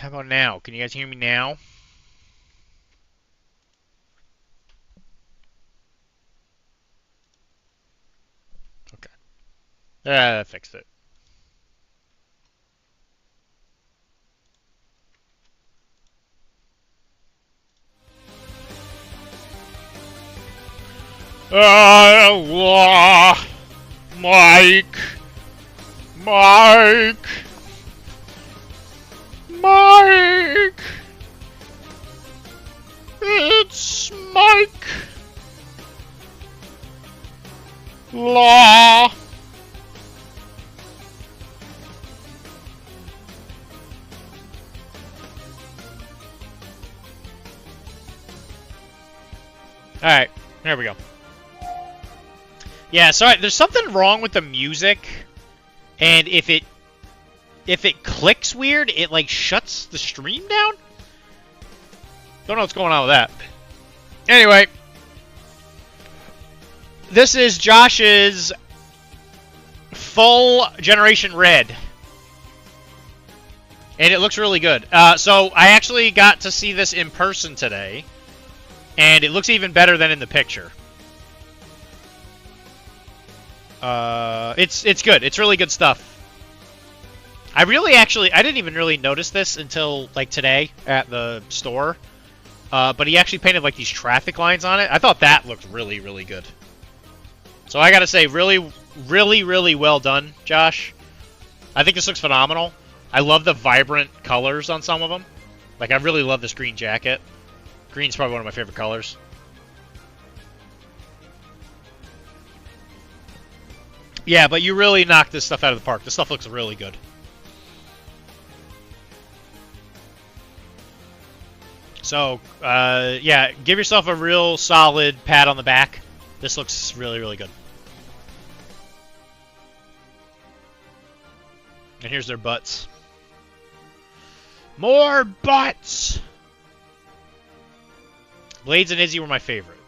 How about now? Can you guys hear me now? Okay. I fixed it. Mike! Mike! Mike! It's Mike! Law! Alright, there we go. Yeah, sorry, there's something wrong with the music, and if it clicks weird, it like shuts the stream down? Don't know what's going on with that. Anyway, this is Josh's full Generation Red. And it looks really good. So I actually got to see this in person today, and it looks even better than in the picture. It's good. It's really good stuff. I didn't even really notice this until like today at the store. But he actually painted like these traffic lines on it. I thought that looked really, really good. So I gotta say, really, really, really well done, Josh. I think this looks phenomenal. I love the vibrant colors on some of them. Like, I really love this green jacket. Green's probably one of my favorite colors. Yeah, but you really knocked this stuff out of the park. This stuff looks really good. So, yeah, give yourself a real solid pat on the back. This looks really, really good. And here's their butts. More butts! Blades and Izzy were my favorite.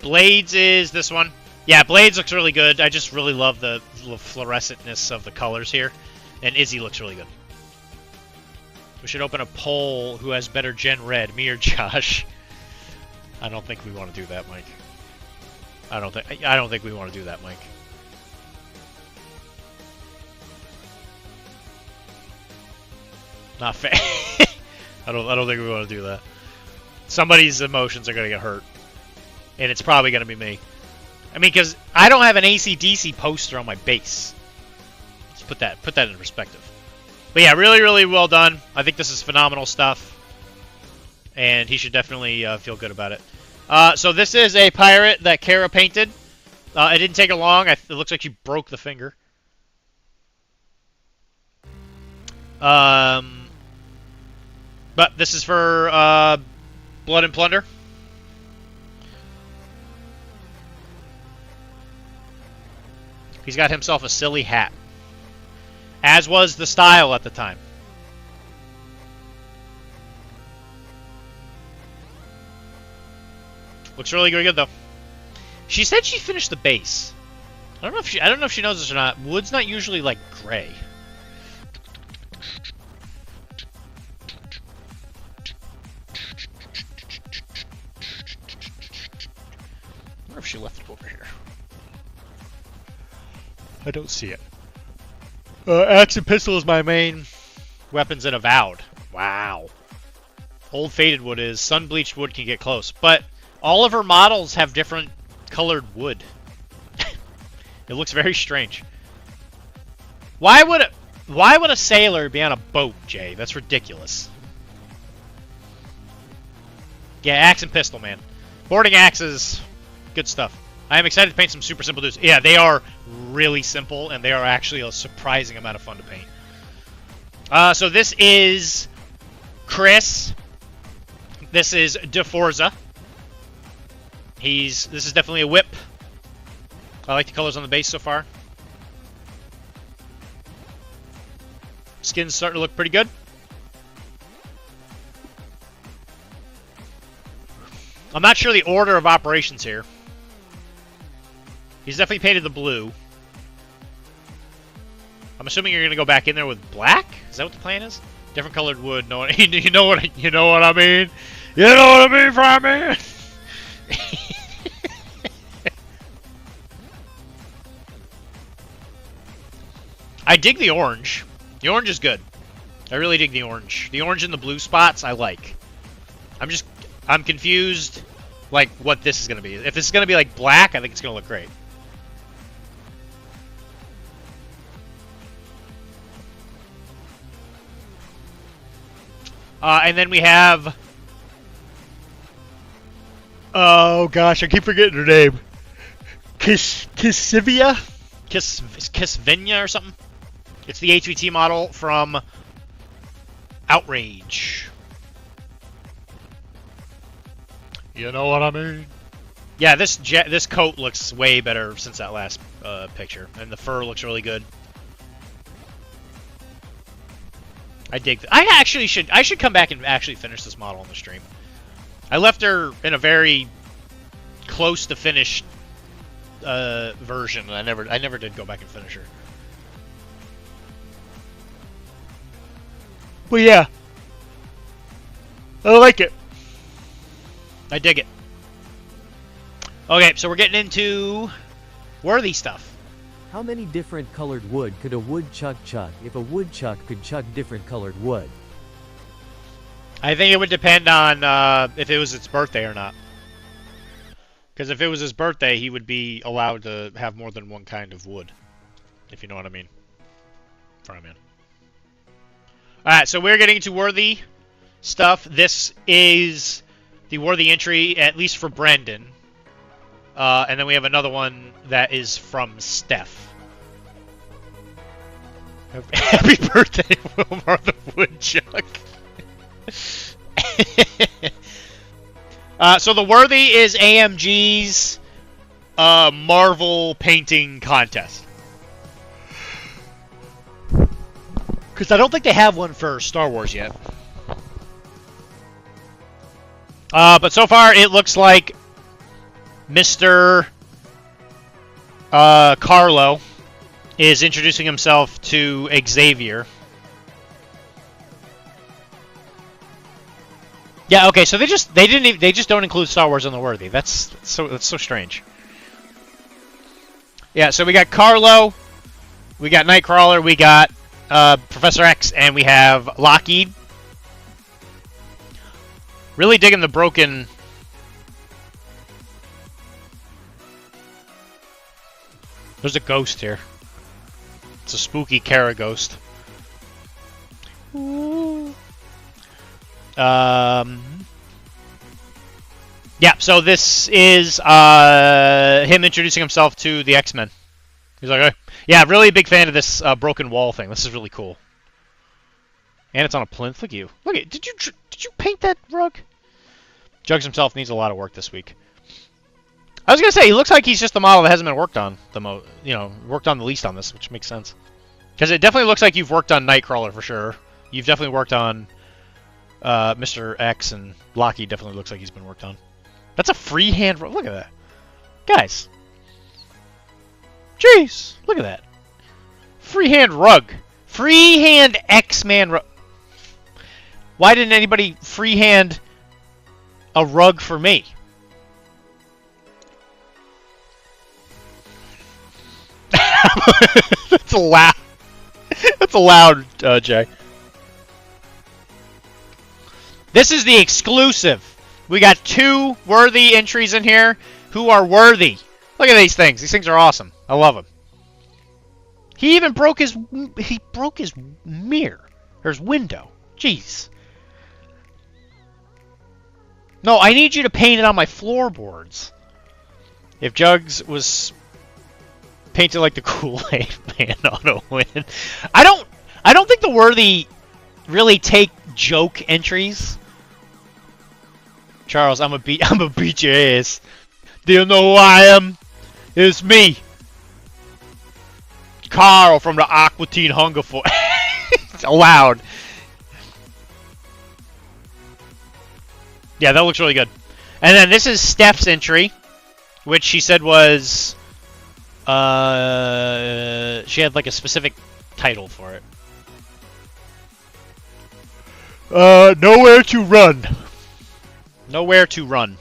Blades is this one. Yeah, Blades looks really good. I just really love the fluorescentness of the colors here. And Izzy looks really good. We should open a poll who has better Gen Red, me or Josh. I don't think we want to do that, Mike. I don't think we want to do that, Mike. Not fair. I don't think we want to do that. Somebody's emotions are going to get hurt. And it's probably going to be me. I mean, because I don't have an AC/DC poster on my base. Let's put that in perspective. But yeah, really, really well done. I think this is phenomenal stuff. And he should definitely feel good about it. So this is a pirate that Kara painted. It didn't take her long. It looks like she broke the finger. But this is for Blood and Plunder. He's got himself a silly hat. As was the style at the time. Looks really good though. She said she finished the base. I don't know if she knows this or not. Wood's not usually like gray. I wonder if she left it over here. I don't see it. Axe and pistol is my main weapons in Avowed. Wow. Old faded wood is. Sun-bleached wood can get close. But all of her models have different colored wood. It looks very strange. Why would a sailor be on a boat, Jay? That's ridiculous. Yeah, axe and pistol, man. Boarding axes, good stuff. I am excited to paint some super simple dudes. Yeah, they are really simple, and they are actually a surprising amount of fun to paint. So this is Chris. This is DeForza. This is definitely a whip. I like the colors on the base so far. Skin's starting to look pretty good. I'm not sure the order of operations here. He's definitely painted the blue. I'm assuming you're going to go back in there with black? Is that what the plan is? Different colored wood. No, you know what I mean. You know what I mean, Fry Man. I dig the orange. The orange is good. I really dig the orange. The orange and the blue spots I like. I'm confused, like, what this is going to be. If this is going to be, like, black, I think it's going to look great. And then we have... Oh, gosh, I keep forgetting her name. Kisvia or something? It's the HVT model from Outrage. You know what I mean? Yeah, this coat looks way better since that last picture, and the fur looks really good. I dig. I should come back and actually finish this model on the stream. I left her in a very close to finished version. I never did go back and finish her. But yeah, I like it. I dig it. Okay, so we're getting into worthy stuff. How many different colored wood could a woodchuck chuck if a woodchuck could chuck different colored wood? I think it would depend on if it was its birthday or not. Because if it was his birthday, he would be allowed to have more than one kind of wood. If you know what I mean. Fryman. Alright, so we're getting into worthy stuff. This is the worthy entry, at least for Brendan. And then we have another one that is from Steph. Happy birthday, Wilmar the Woodchuck. So the worthy is AMG's Marvel painting contest. Because I don't think they have one for Star Wars yet. But so far it looks like Mr. Carlo is introducing himself to Xavier. Yeah, okay, so they just don't include Star Wars on the worthy. That's so strange. Yeah, so we got Carlo, we got Nightcrawler, we got Professor X, and we have Lockheed. Really digging the broken. There's a ghost here. It's a spooky Kara ghost. Ooh. Yeah, so this is him introducing himself to the X-Men. He's like, hey. Yeah, really big fan of this broken wall thing. This is really cool. And it's on a plinth. Look at you. Look at. Did you paint that rug? Jugs himself needs a lot of work this week. I was gonna say he looks like he's just the model that hasn't been worked on worked on the least on this, which makes sense. Because it definitely looks like you've worked on Nightcrawler for sure. You've definitely worked on Mr. X, and Lockheed definitely looks like he's been worked on. That's a freehand rug. Look at that, guys. Jeez, look at that. Freehand rug. Freehand X-Man rug. Why didn't anybody freehand a rug for me? That's loud. That's loud, Jay. This is the exclusive. We got 2 worthy entries in here who are worthy. Look at these things. These things are awesome. I love them. He even broke his mirror or his window. Jeez. No, I need you to paint it on my floorboards. If Jugs was painted like the Kool-Aid Man auto win. I don't think the worthy really take joke entries. Charles, I'm a beat your ass. Do you know who I am? It's me, Carl from the Aqua Teen Hunger Force. It's loud. Yeah, that looks really good. And then this is Steph's entry, which she said was she had like a specific title for it. Nowhere to run. Nowhere to run.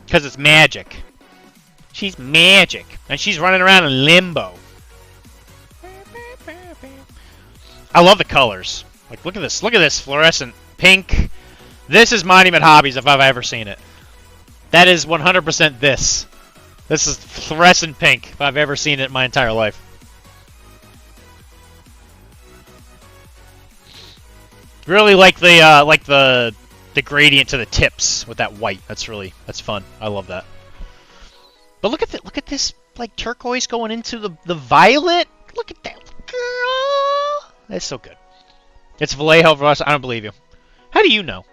Because it's magic. She's magic. And she's running around in limbo. I love the colors. Like, look at this. Look at this fluorescent pink. This is Monument Hobbies if I've ever seen it. That is 100% this. This is fluorescent pink if I've ever seen it in my entire life. Really like the gradient to the tips with that white. That's fun. I love that. But look at this like turquoise going into the violet. Look at that, girl. That's so good. It's Vallejo for us. I don't believe you. How do you know?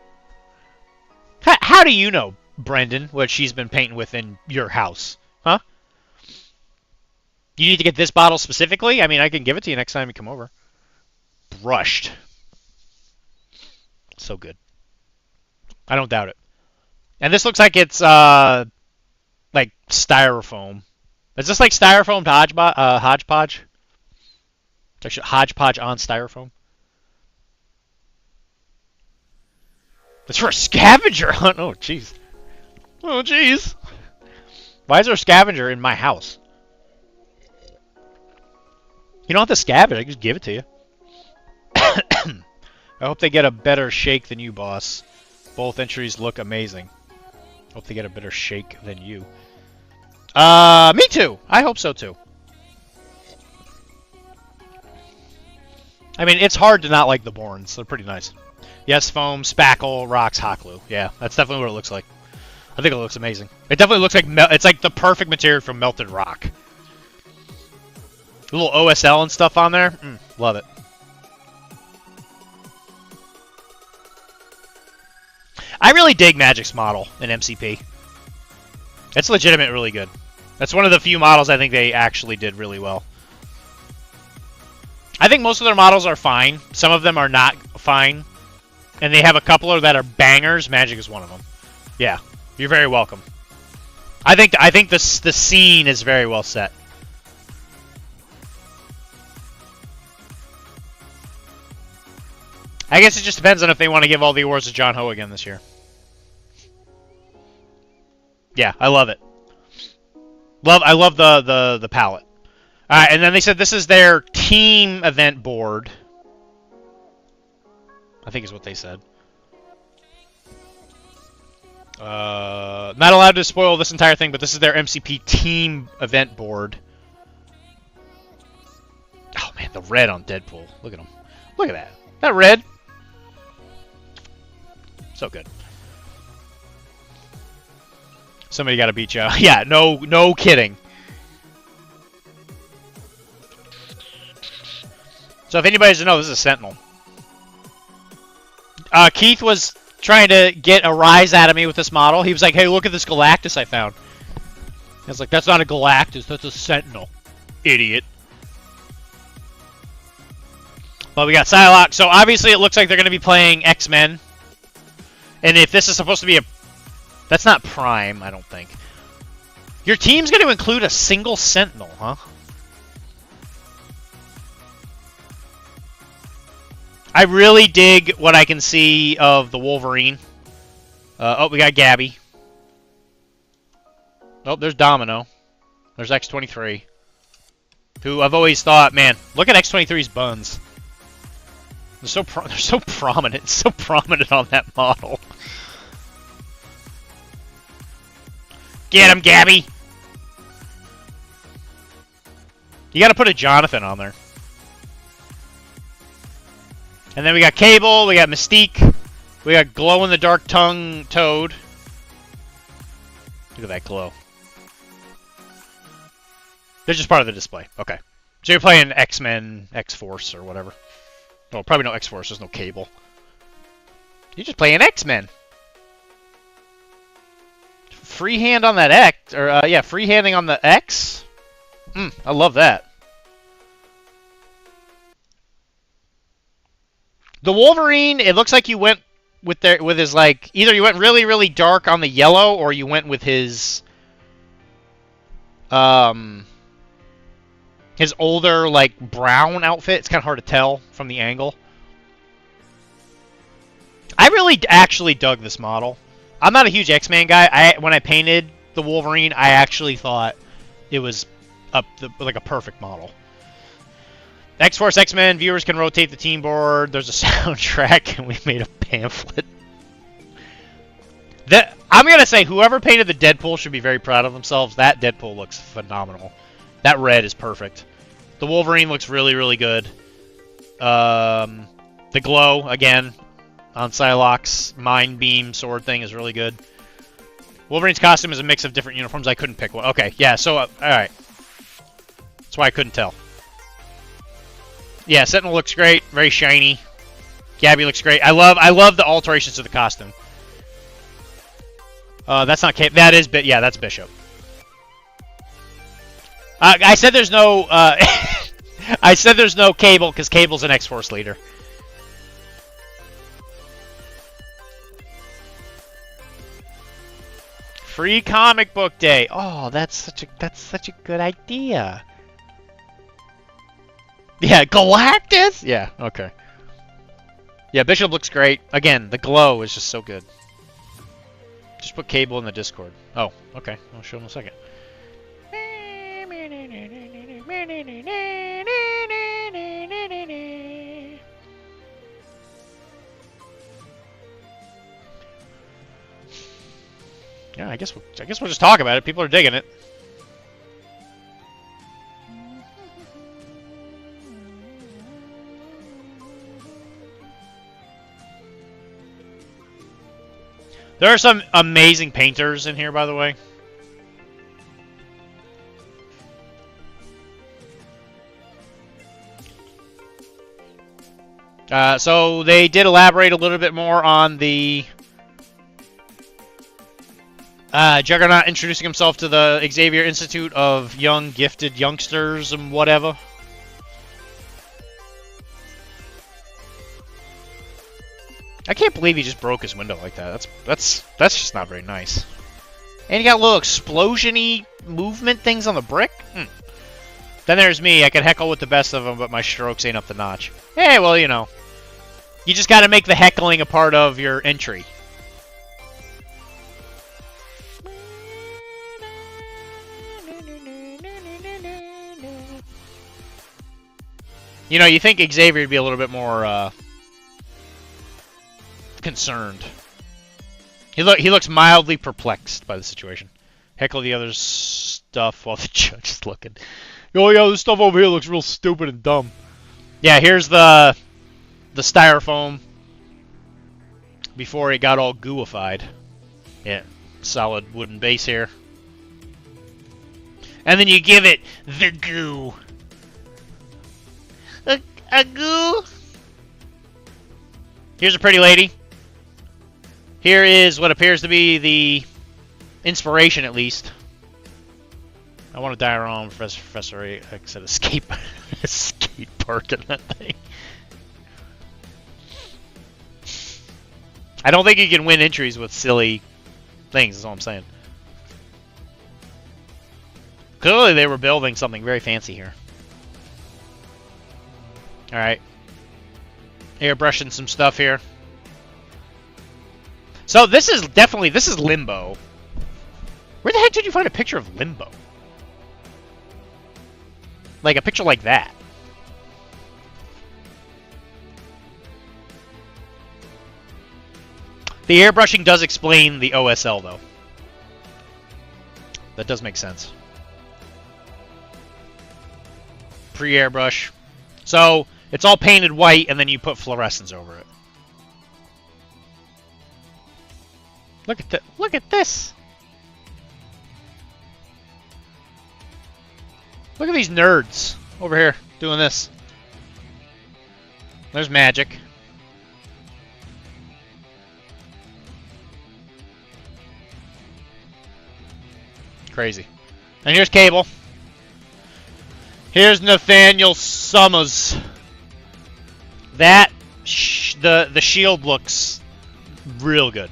How do you know, Brendan, what she's been painting with in your house? Huh? You need to get this bottle specifically? I mean, I can give it to you next time you come over. Brushed. So good. I don't doubt it. And this looks like it's like styrofoam. Is this like styrofoam to hodgepodge? It's actually hodgepodge on styrofoam. It's for a scavenger hunt. Oh, jeez. Oh, jeez. Why is there a scavenger in my house? You don't have to scavenge. I can just give it to you. I hope they get a better shake than you, boss. Both entries look amazing. Hope they get a better shake than you. Me too. I hope so too. I mean, it's hard to not like the Borns. They're pretty nice. Yes, foam, spackle, rocks, hot glue. Yeah, that's definitely what it looks like. I think it looks amazing. It definitely looks like it's like the perfect material for melted rock. A little OSL and stuff on there. Love it. I really dig Magic's model in MCP. It's legitimate really good. That's one of the few models I think they actually did really well. I think most of their models are fine. Some of them are not fine. And they have a couple that are bangers. Magic is one of them. Yeah, you're very welcome. I think the scene is very well set. I guess it just depends on if they want to give all the awards to John Ho again this year. Yeah, I love it. I love the palette. All right, and then they said this is their team event board. I think is what they said. Not allowed to spoil this entire thing, but this is their MCP team event board. Oh man, the red on Deadpool. Look at him. Look at that. That red. So good. Somebody got to beat you. Yeah, no kidding. So if anybody doesn't know, this is a Sentinel. Keith was trying to get a rise out of me with this model. He was like, hey, look at this Galactus I found. I was like, that's not a Galactus, that's a Sentinel. Idiot. But we got Psylocke. So obviously it looks like they're going to be playing X-Men. And if this is supposed to be a... That's not Prime, I don't think. Your team's going to include a single Sentinel, huh? I really dig what I can see of the Wolverine. Oh, we got Gabby. Oh, there's Domino. There's X-23. Who I've always thought, man, look at X-23's buns. They're so prominent. So prominent on that model. Get him, Gabby! You gotta put a Jonathan on there. And then we got Cable, we got Mystique, we got glow-in-the-dark tongue Toad. Look at that glow. They're just part of the display. Okay. So you're playing X-Men, X-Force, or whatever. Well, probably no X-Force, there's no Cable. You're just playing X-Men. Freehand on that X, or yeah, freehanding on the X. I love that. The Wolverine, it looks like you went with his like either you went really really dark on the yellow or you went with his older like brown outfit. It's kind of hard to tell from the angle. I really actually dug this model. I'm not a huge X-Men guy. When I painted the Wolverine, I actually thought it was like a perfect model. X-Force X-Men, viewers can rotate the team board. There's a soundtrack, and we made a pamphlet. I'm going to say whoever painted the Deadpool should be very proud of themselves. That Deadpool looks phenomenal. That red is perfect. The Wolverine looks really, really good. The glow, again, on Psylocke's Mind Beam sword thing is really good. Wolverine's costume is a mix of different uniforms. I couldn't pick one. Okay, yeah, so, alright. That's why I couldn't tell. Yeah, Sentinel looks great. Very shiny. Gabby looks great. I love the alterations to the costume. That's not Cable. That is, yeah, that's Bishop. I said there's no, I said there's no Cable because Cable's an X-Force leader. Free comic book day. Oh, that's such a good idea. Yeah, Galactus? Yeah, okay. Yeah, Bishop looks great. Again, the glow is just so good. Just put Cable in the Discord. Oh, okay. I'll show him in a second. Yeah, I guess we'll just talk about it. People are digging it. There are some amazing painters in here, by the way. So they did elaborate a little bit more on the Juggernaut introducing himself to the Xavier Institute of Young Gifted Youngsters and whatever. I can't believe he just broke his window like that. That's just not very nice. And he got little explosion-y movement things on the brick? Then there's me. I could heckle with the best of them, but my strokes ain't up to notch. Hey, well, you know. You just gotta make the heckling a part of your entry. You know, you think Xavier would be a little bit more, concerned. He looks mildly perplexed by the situation. Heckle the other stuff while the judge is looking. Oh yeah, this stuff over here looks real stupid and dumb. Yeah, here's the styrofoam before it got all gooified. Yeah, solid wooden base here. And then you give it the goo. A goo. Here's a pretty lady. Here is what appears to be the inspiration, at least. I want to die around Professor X at escape park in that thing. I don't think you can win entries with silly things, is all I'm saying. Clearly they were building something very fancy here. Alright. Airbrushing some stuff here. So this is Limbo. Where the heck did you find a picture of Limbo? Like a picture like that. The airbrushing does explain the OSL though. That does make sense. Pre-airbrush. So it's all painted white and then you put fluorescence over it. Look at this. Look at these nerds over here doing this. There's magic. Crazy. And here's Cable. Here's Nathaniel Summers. That the shield looks real good.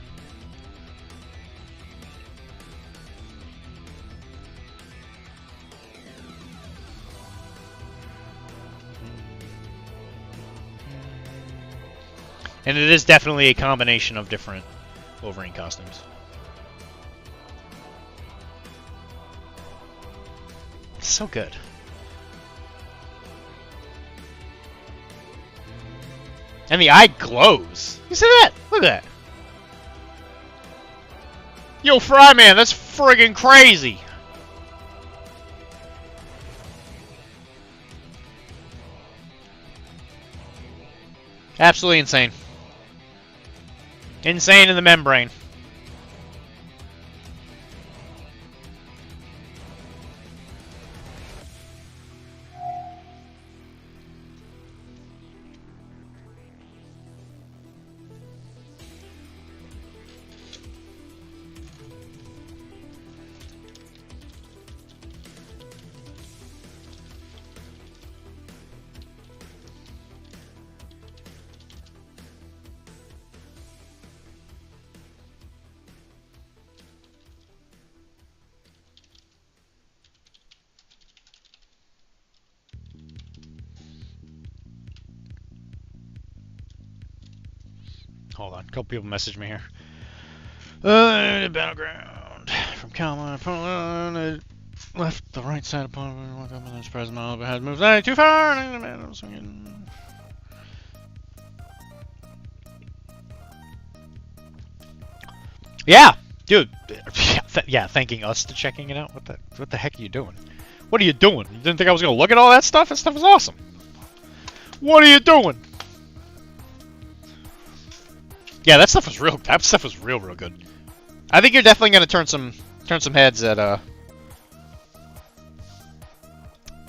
And it is definitely a combination of different Wolverine costumes. So good. And the eye glows. You see that? Look at that. Yo, Fryman, that's friggin' crazy. Absolutely insane. Insane in the membrane. Hold on, a couple people messaged me here. Battleground from Calma. Left the right side upon this present model, but has moved too far. Yeah, dude. Yeah, thanking us to checking it out. What the heck are you doing? What are you doing? You didn't think I was gonna look at all that stuff? That stuff is awesome. What are you doing? Yeah, that stuff was real. That stuff was real good. I think you're definitely gonna turn some heads at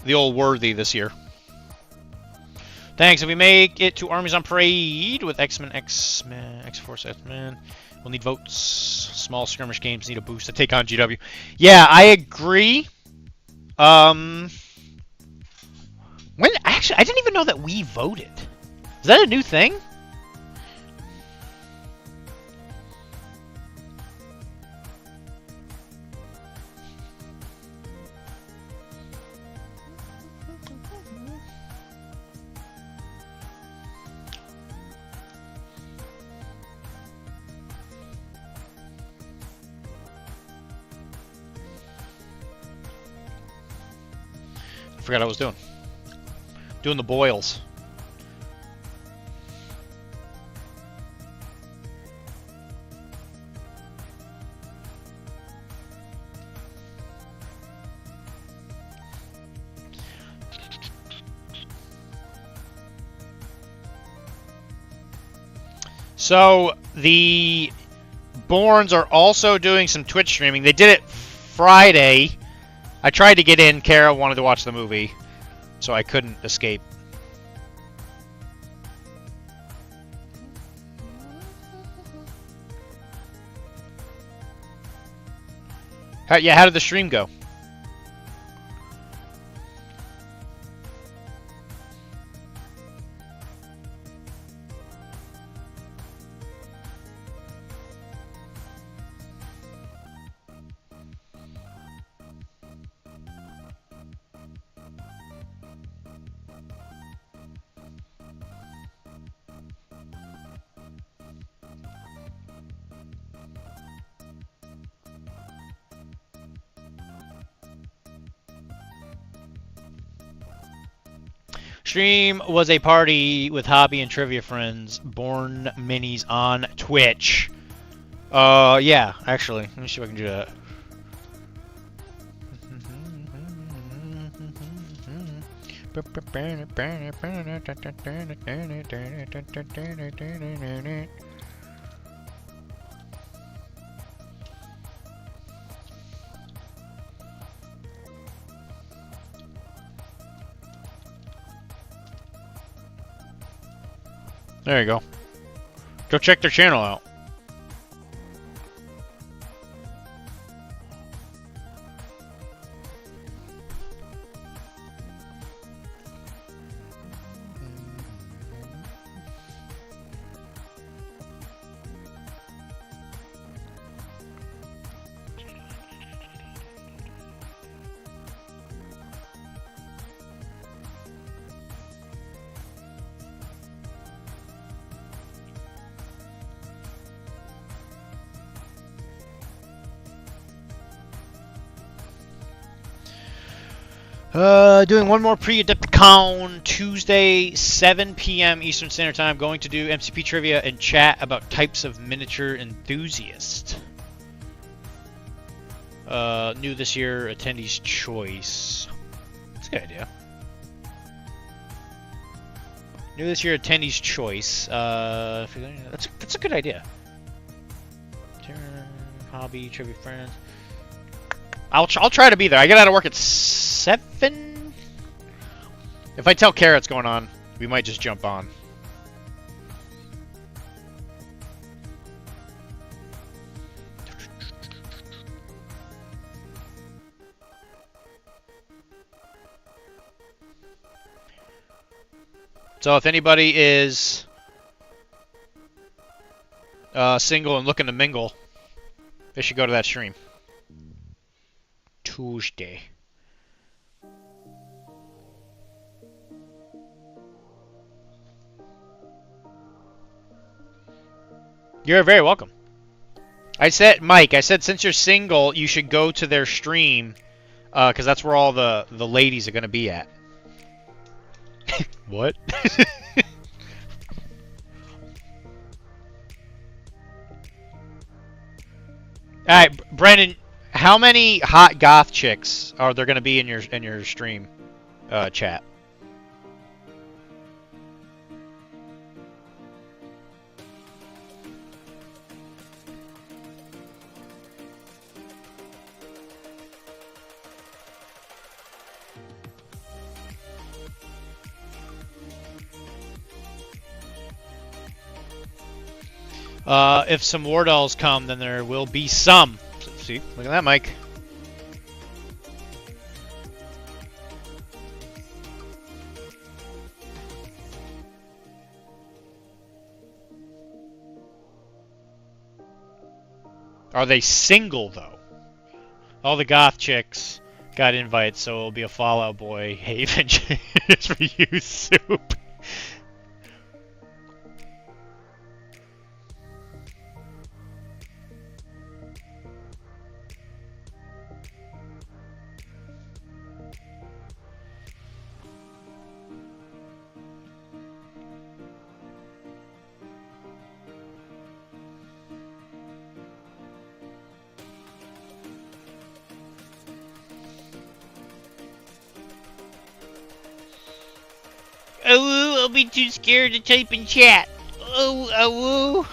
the old Worthy this year. Thanks. If we make it to Armies on Parade with X-Men, X-Force, X-Men, we'll need votes. Small skirmish games need a boost to take on GW. Yeah, I agree. When actually, I didn't even know that we voted. Is that a new thing? I forgot I was doing the boils. So the Borns are also doing some Twitch streaming. They did it Friday. I tried to get in. Kara wanted to watch the movie, so I couldn't escape. How did the stream go? Stream was a party with hobby and trivia friends, Born Minis on Twitch. Yeah, actually. Let me see if I can do that. There you go. Go check their channel out. Doing one more pre-Adepticon Tuesday, 7 p.m. Eastern Standard Time. Going to do MCP trivia and chat about types of miniature enthusiast. New this year, attendees choice. That's a good idea. New this year, attendees choice. That's a good idea. Hobby, trivia, friends. I'll try to be there. I get out of work at 7. If I tell Kara what's going on, we might just jump on. So if anybody is single and looking to mingle, they should go to that stream. Tuesday. You're very welcome. I said, Mike, since you're single, you should go to their stream, because that's where all the ladies are going to be at. What? Alright, Brandon, how many hot goth chicks are there going to be in your stream chat? If some Wardalls come, then there will be some. See, look at that, Mike. Are they single, though? All the goth chicks got invites, so it'll be a Fallout Boy Haven just for you, Soup. Oh, I'll be too scared to type in chat. Oh.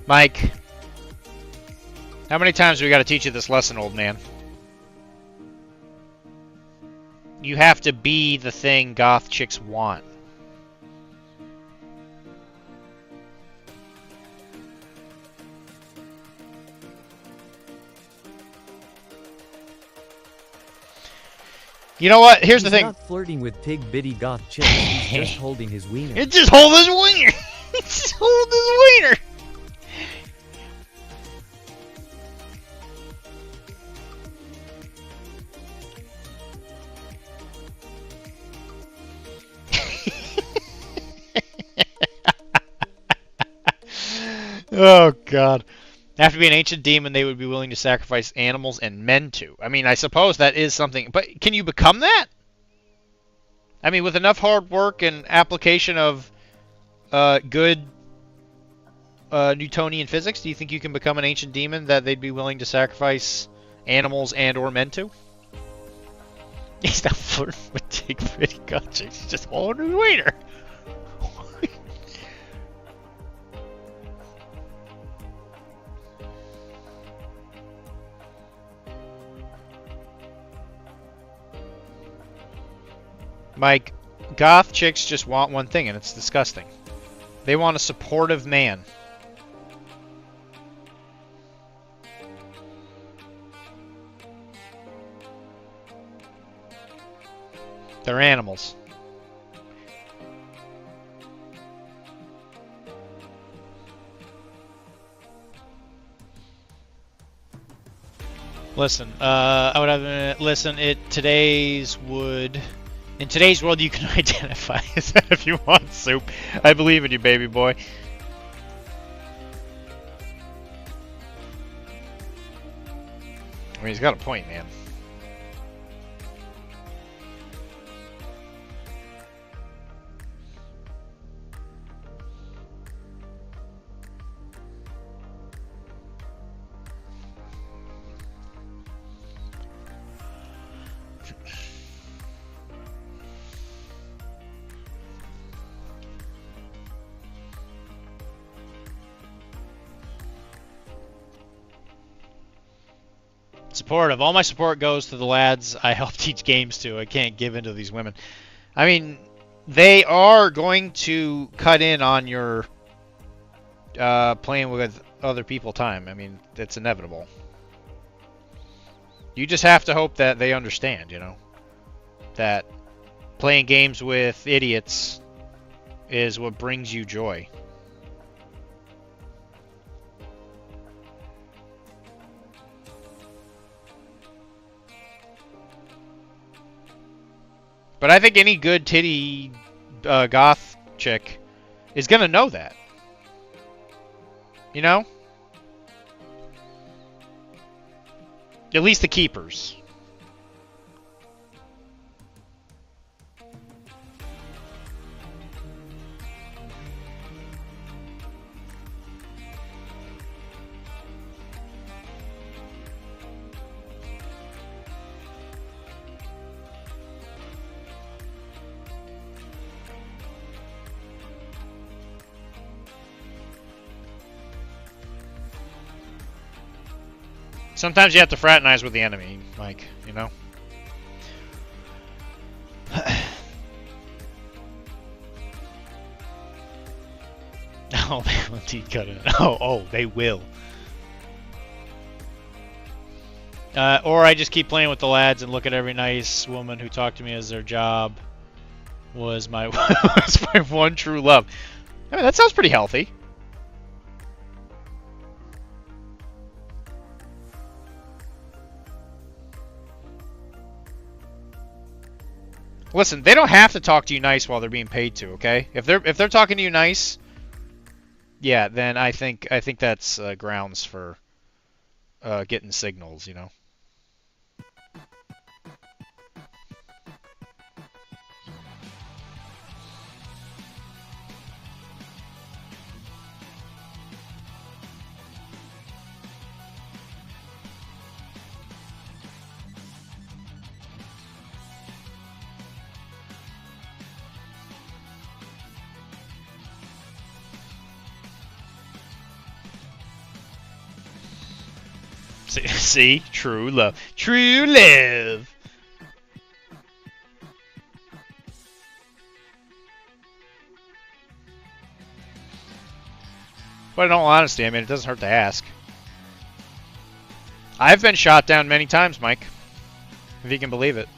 Mike, how many times do we got to teach you this lesson, old man? You have to be the thing goth chicks want. You know what? Here's the thing. He's not flirting with pig bitty goth chicks. He's just holding his wiener. It's just holding his wiener. It's just holding his wiener. Oh, God. Have to be an ancient demon they would be willing to sacrifice animals and men to. I mean, I suppose that is something. But can you become that? I mean, with enough hard work and application of good Newtonian physics, do you think you can become an ancient demon that they'd be willing to sacrifice animals and or men to? He's not flirting with Dick Pretty Gotcha. He's just holding his wiener. Mike, goth chicks just want one thing, and it's disgusting. They want a supportive man. They're animals. Listen, I would have listen. Today's would In today's world, you can identify as that if you want, Soup. I believe in you, baby boy. I mean, he's got a point, man. Supportive. All my support goes to the lads I help teach games to. I can't give in to these women. I mean, they are going to cut in on your playing with other people time. I mean, it's inevitable. You just have to hope that they understand, you know, that playing games with idiots is what brings you joy. But I think any good titty goth chick is going to know that. You know? At least the keepers. Sometimes you have to fraternize with the enemy, Mike, you know? Oh, they will indeed cut it. Oh, they will. Or I just keep playing with the lads and look at every nice woman who talked to me as their job was my, was my one true love. I mean, that sounds pretty healthy. Listen, they don't have to talk to you nice while they're being paid to, okay? If they're talking to you nice, yeah, then I think that's grounds for getting signals, you know. See? True love. True love! But in all honesty, I mean, it doesn't hurt to ask. I've been shot down many times, Mike. If you can believe it.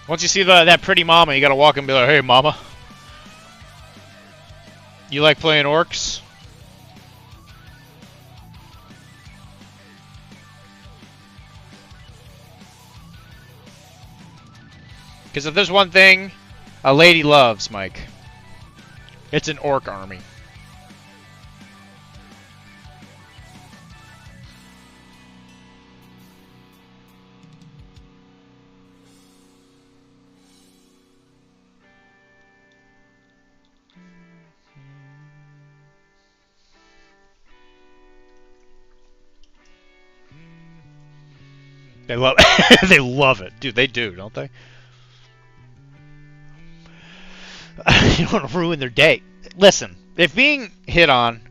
Once you see that pretty mama, you gotta walk and be like, hey, mama. You like playing orcs? Because if there's one thing a lady loves, Mike, it's an orc army. They love they love it. Dude, they do, don't they? You don't want to ruin their day. Listen, if being hit on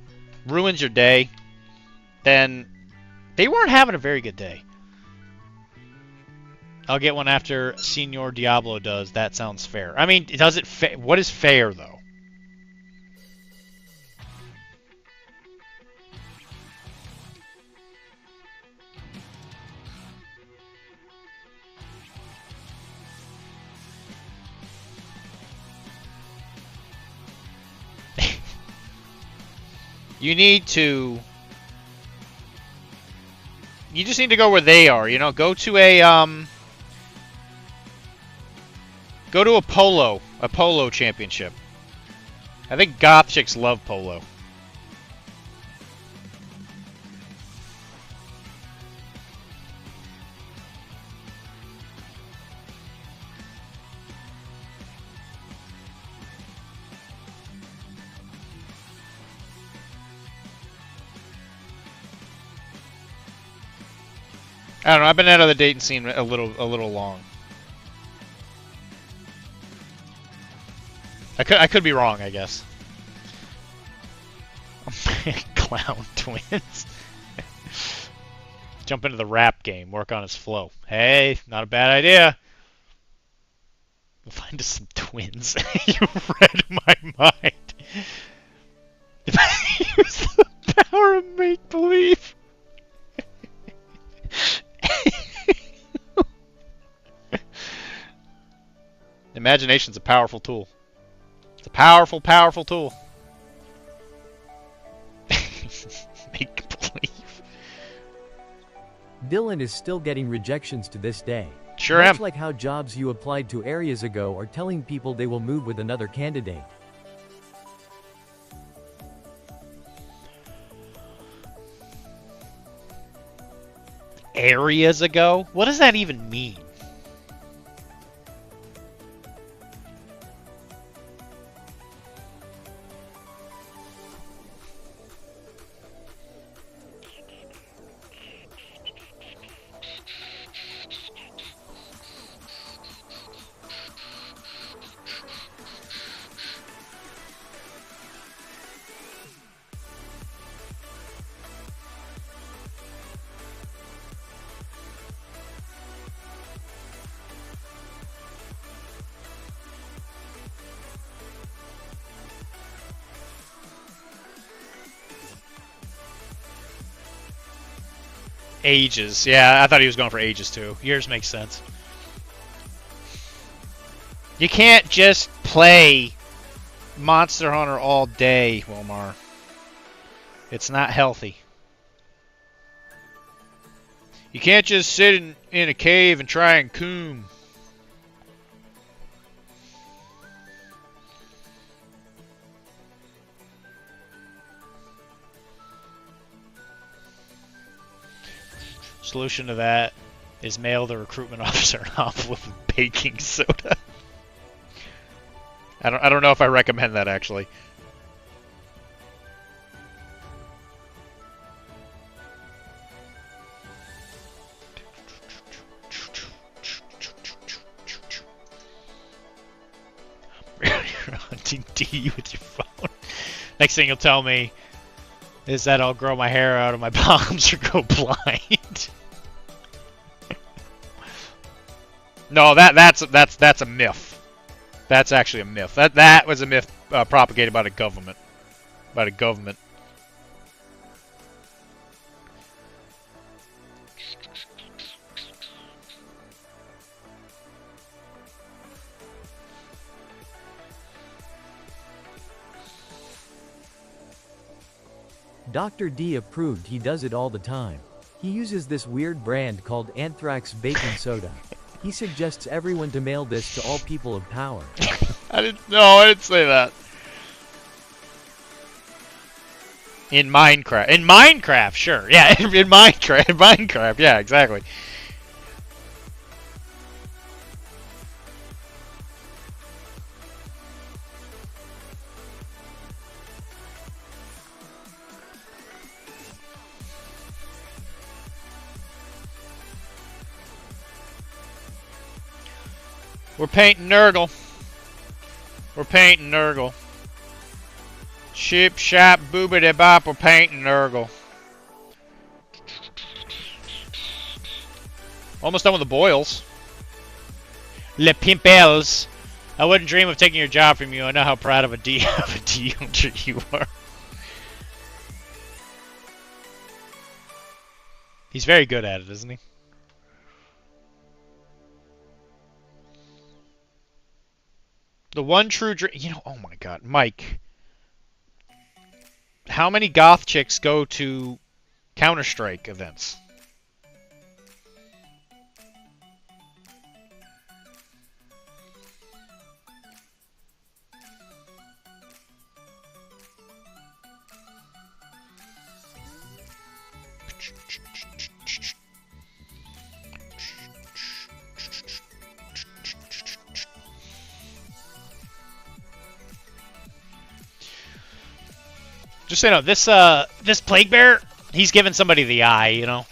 ruins your day, then they weren't having a very good day. I'll get one after Senor Diablo does. That sounds fair. I mean, does it what is fair, though? You need to... You just need to go where they are, you know? Go to a, Go to a polo championship. I think goth chicks love polo. I don't know. I've been out of the dating scene a little long. I could be wrong, I guess. Clown twins. Jump into the rap game. Work on his flow. Hey, not a bad idea. We'll find us some twins. You read my mind. If I use the power of make-believe. Imagination's a powerful tool. It's a powerful, powerful tool. Make believe. Dylan is still getting rejections to this day. Sure am. Much like how jobs you applied to areas ago are telling people they will move with another candidate. Areas ago? What does that even mean? Ages. Yeah, I thought he was going for ages too. Yours makes sense. You can't just play Monster Hunter all day, Wilmar. It's not healthy. You can't just sit in a cave and try and coom. Solution to that is mail the recruitment officer an envelope of baking soda. I don't know if I recommend that actually. You're hunting D with your phone. Next thing you'll tell me is that I'll grow my hair out of my palms or go blind. No, that's a myth. That's actually a myth. That was a myth propagated by the government. By the government. Dr.D approved. He does it all the time. He uses this weird brand called Anthrax Baking Soda. He suggests everyone to mail this to all people of power. I didn't say that. In Minecraft. In Minecraft, sure. Yeah, in Minecraft, yeah, exactly. We're painting Nurgle. We're painting Nurgle. Ship, shop, boobity bop, we're painting Nurgle. Almost done with the boils. Le Pimpels. I wouldn't dream of taking your job from you. I know how proud of a D hunter you are. He's very good at it, isn't he? The one true dream. You know, oh my god, Mike. how many goth chicks go to Counter-Strike events? Just so you know, this Plague Bear, he's giving somebody the eye, you know?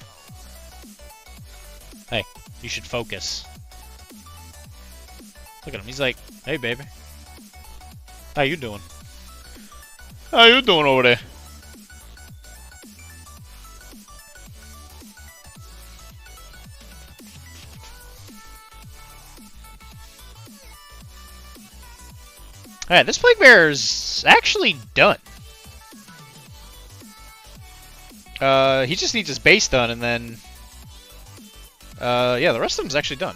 Hey, you should focus. Look at him, he's like, hey baby. How you doing? How you doing over there? Alright, this Plague Bear's actually done. He just needs his base done, and then... yeah, the rest of them's actually done.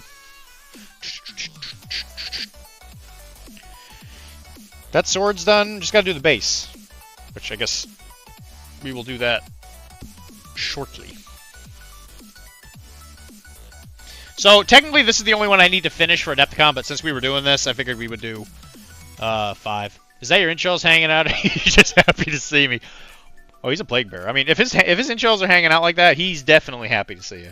That sword's done, just gotta do the base. Which I guess we will do that shortly. So, technically this is the only one I need to finish for Adepticon, but since we were doing this, I figured we would do 5. Is that your incels hanging out? He's just happy to see me. Oh, he's a Plague Bear. I mean, if his incels are hanging out like that, he's definitely happy to see you.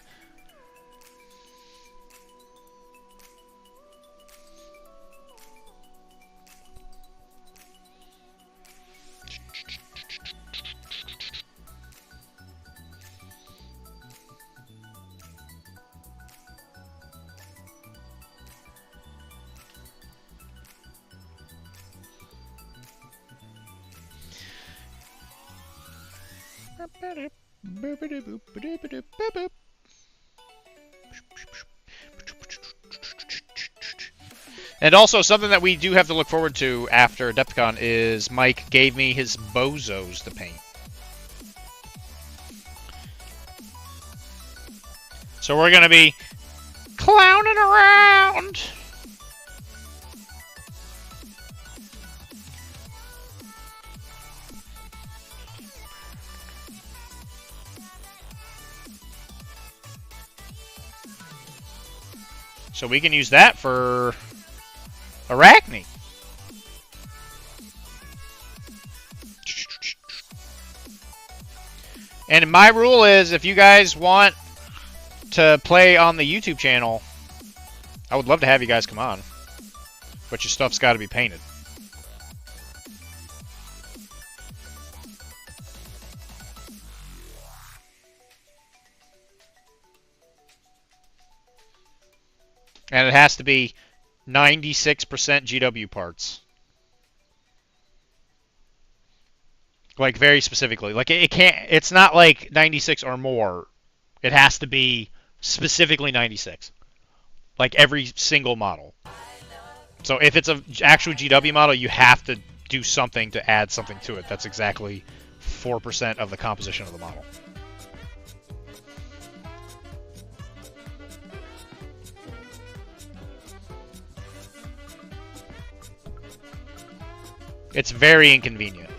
And also, something that we do have to look forward to after Adepticon is Mike gave me his bozos to paint. So we're going to be clowning around. So we can use that for Arachne. And my rule is, if you guys want to play on the YouTube channel, I would love to have you guys come on. But your stuff's got to be painted. And it has to be 96% GW parts. Like, very specifically. Like, it can't... It's not like 96 or more. It has to be specifically 96. Like, every single model. So, if it's an actual GW model, you have to do something to add something to it. That's exactly 4% of the composition of the model. It's very inconvenient.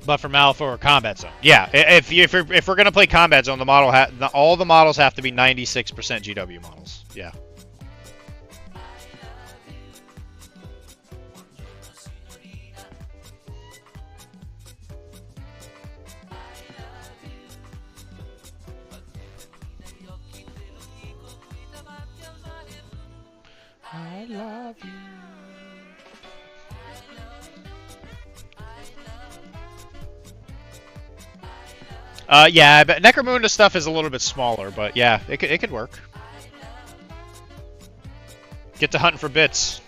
But for Malifaux or Combat Zone, yeah. If we're gonna play Combat Zone, all the models have to be 96% GW models. Yeah. I love you. Yeah, but Necromunda stuff is a little bit smaller, but yeah, it could work. Get to hunting for bits.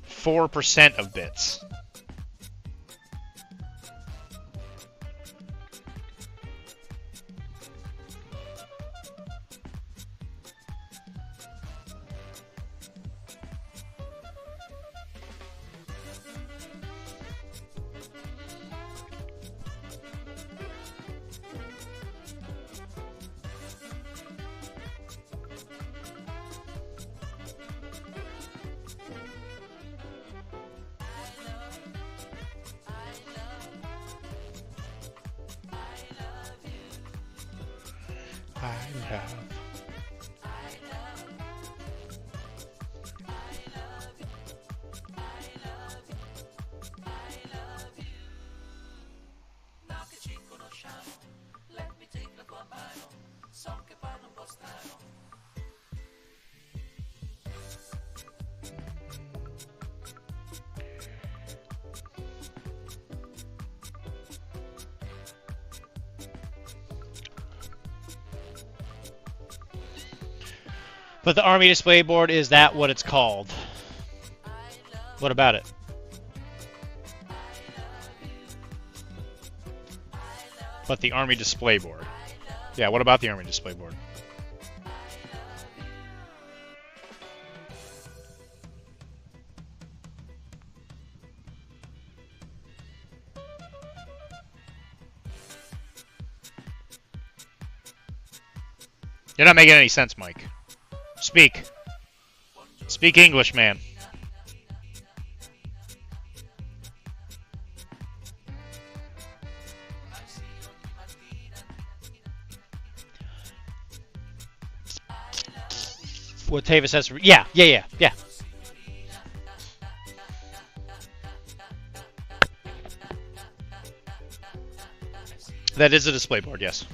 4% of bits. have. But the Army display board, is that what it's called? What about it? But the Army display board. Yeah, what about the Army display board? You're not making any sense, Mike. Speak. Speak English, man. What Tavis says. Yeah. That is a display board, yes.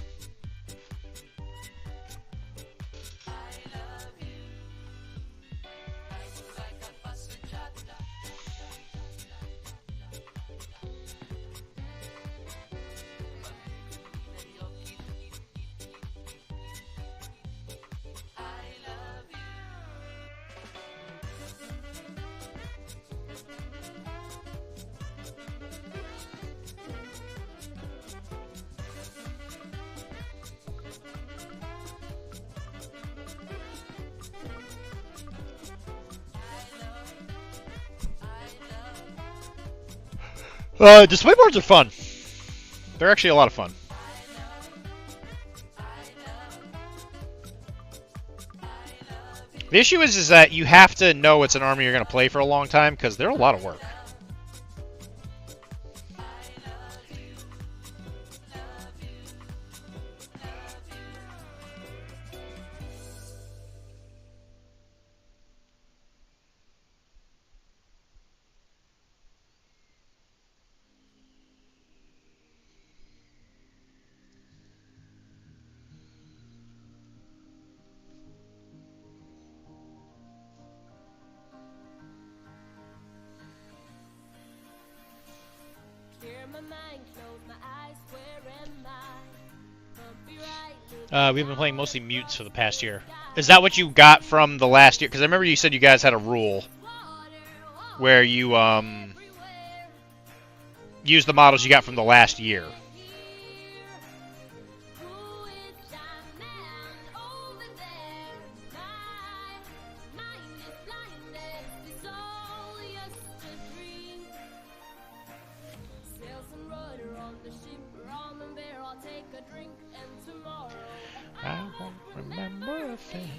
Display boards are fun. They're actually a lot of fun. The issue is that you have to know it's an army you're going to play for a long time because they're a lot of work. We've been playing mostly mutes for the past year. Is that what you got from the last year? Because I remember you said you guys had a rule where you use the models you got from the last year. I won't remember a thing.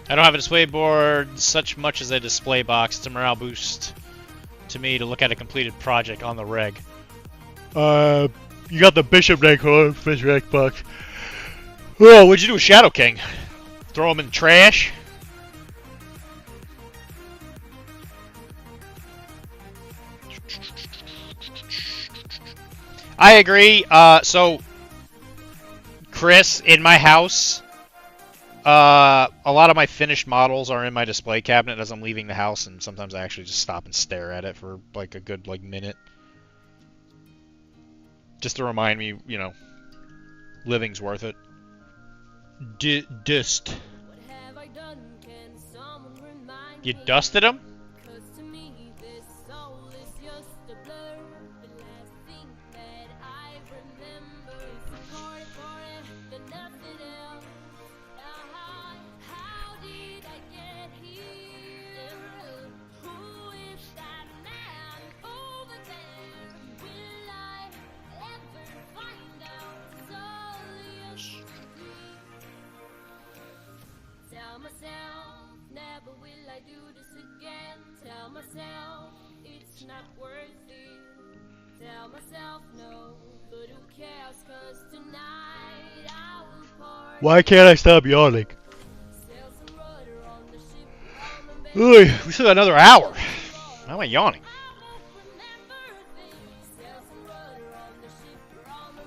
I don't have a display board such much as a display box. It's a morale boost to me to look at a completed project on the reg. You got the Bishop rank on fish rank box. Oh, what'd you do with Shadow King? Throw him in the trash? I agree. So, Chris, in my house, a lot of my finished models are in my display cabinet as I'm leaving the house, and sometimes I actually just stop and stare at it for like a good minute. Just to remind me, you know, living's worth it. Dust. You dusted him? Myself, never will I do this again. Why can't I stop yawning? Ooh, we still got another hour. Why am I yawning?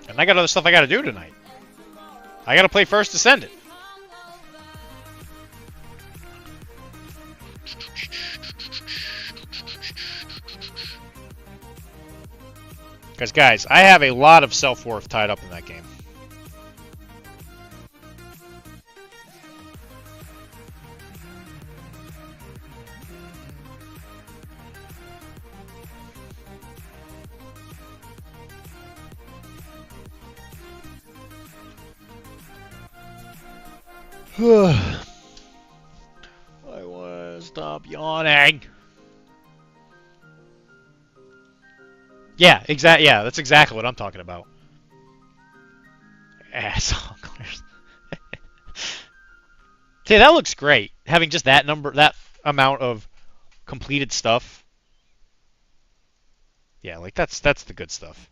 And I got other stuff I gotta do tonight. I gotta play First Descendant. Because, guys, I have a lot of self-worth tied up in that game. I want to stop yawning. Yeah, Yeah, that's exactly what I'm talking about. Asshole. See, that looks great. Having just that amount of completed stuff. Yeah, like that's the good stuff.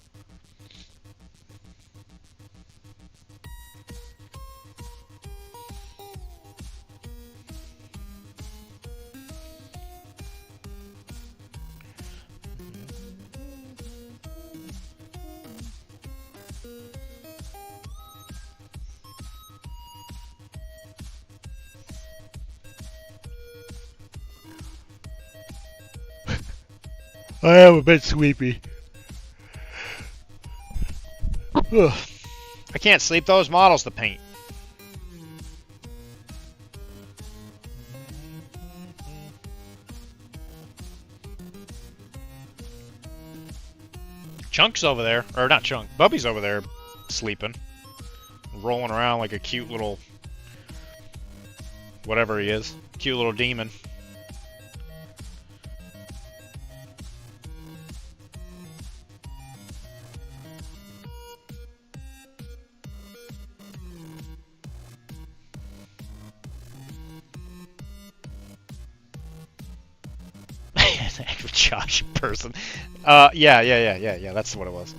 I am a bit sleepy. Ugh. I can't sleep. Those models to paint. Chunk's over there, or not Chunk. Bubby's over there, sleeping, rolling around like a cute little, whatever he is, cute little demon. Josh person. Yeah. That's what it was.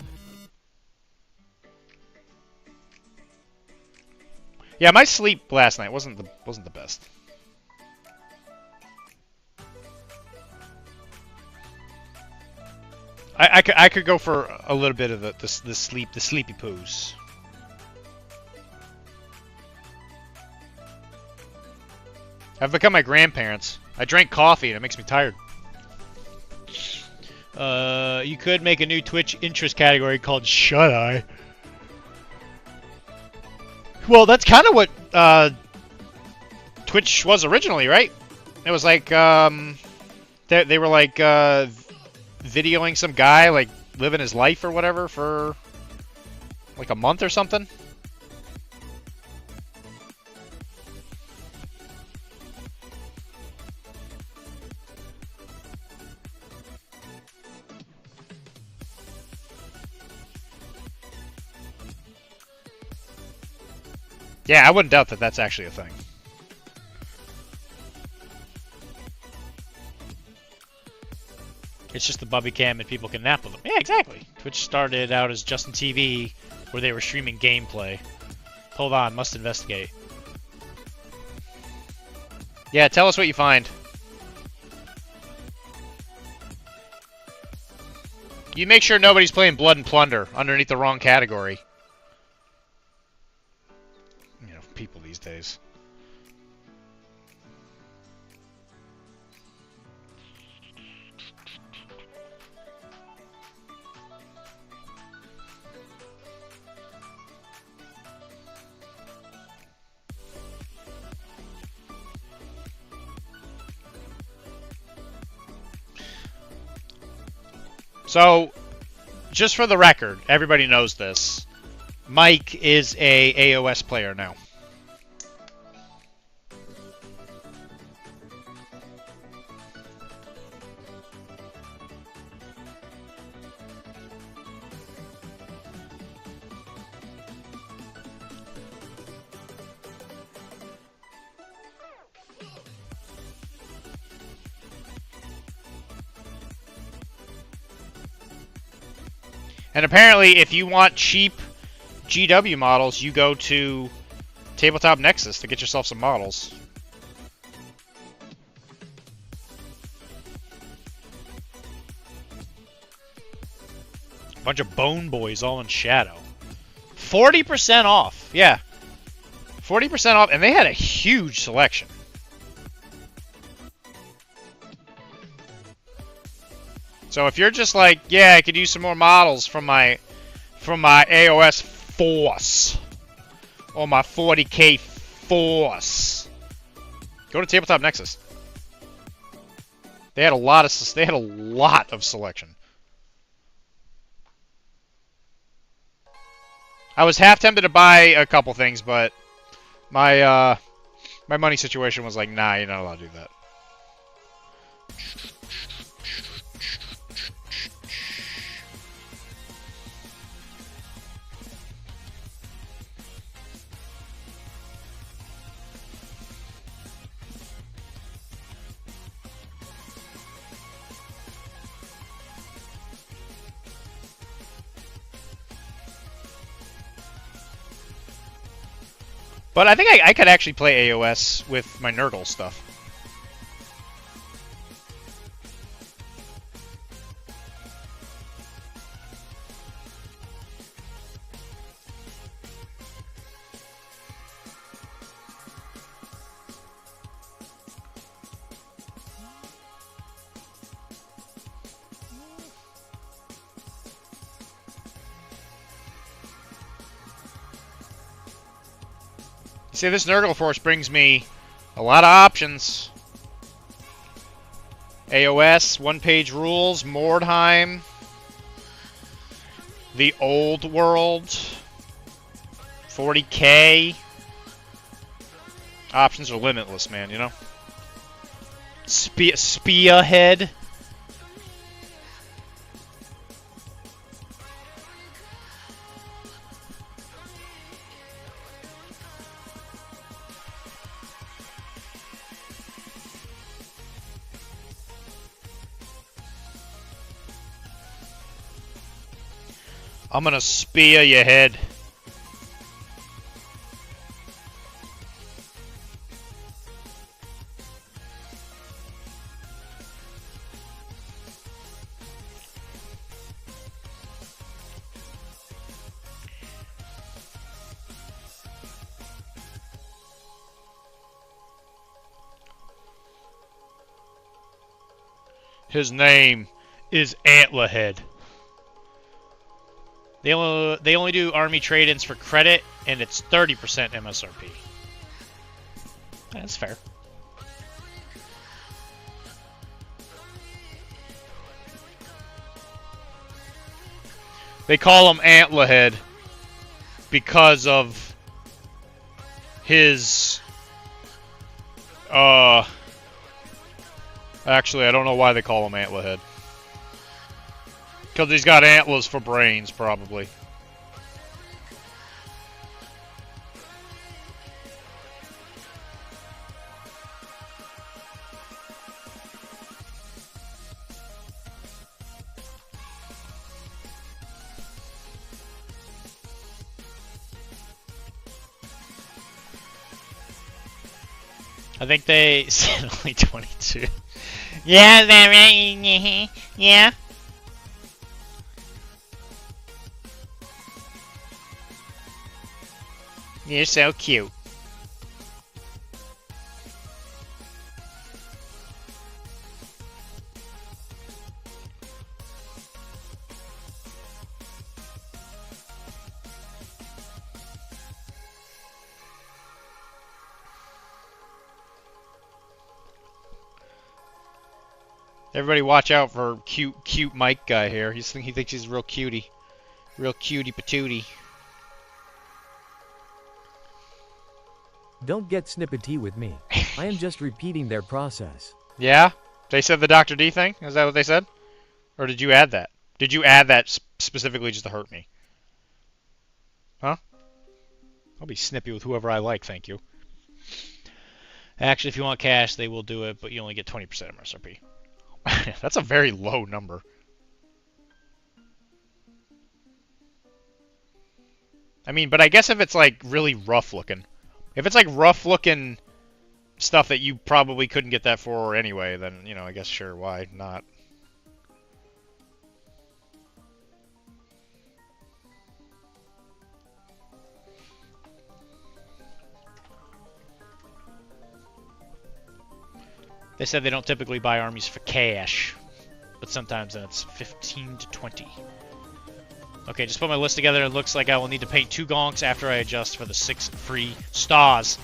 Yeah, my sleep last night wasn't the best. I could go for a little bit of the sleepy poos. I've become my grandparents. I drank coffee and it makes me tired. You could make a new Twitch interest category called Shut Eye. Well, that's kind of what Twitch was originally, right? It was like they were like videoing some guy like living his life or whatever for like a month or something. Yeah, I wouldn't doubt that that's actually a thing. It's just the Bubby Cam and people can nap with them. Yeah, exactly. Twitch started out as Justin TV, where they were streaming gameplay. Hold on, must investigate. Yeah, tell us what you find. You make sure nobody's playing Blood and Plunder underneath the wrong category. You know, people these days. So, just for the record, everybody knows this. Mike is a AOS player now. And apparently, if you want cheap GW models, you go to Tabletop Nexus to get yourself some models. Bunch of Bone Boys all in shadow. 40% off. Yeah. 40% off, and they had a huge selection. So if you're just like, yeah, I could use some more models from my AOS Force or my 40K Force, go to Tabletop Nexus. They had a lot of selection. I was half tempted to buy a couple things, but my money situation was like, nah, you're not allowed to do that. But I think I could actually play AOS with my Nurgle stuff. See, this Nurgle Force brings me a lot of options. AOS, one-page rules, Mordheim, the Old World, 40K. Options are limitless, man, you know? Spearhead. I'm gonna spear your head. His name is Antlerhead. They only do army trade-ins for credit, and it's 30% MSRP. That's fair. They call him Antlerhead because of his... Actually, I don't know why they call him Antlerhead. Because he's got antlers for brains, probably. I think they said only 22. Yeah, they're right. Yeah. You're so cute. Everybody watch out for cute Mike guy here. He thinks he's real cutie. Real cutie patootie. Don't get snippety with me. I am just repeating their process. Yeah? They said the Dr.D thing? Is that what they said? Or did you add that? Did you add that specifically just to hurt me? Huh? I'll be snippy with whoever I like, thank you. Actually, if you want cash, they will do it, but you only get 20% MSRP. That's a very low number. I mean, but I guess if it's like really rough looking, if it's like rough looking stuff that you probably couldn't get that for anyway, then you know, I guess sure, why not? They said they don't typically buy armies for cash, but sometimes then it's 15 to 20. Okay, just put my list together. It looks like I will need to paint 2 gonks after I adjust for the 6 free stars.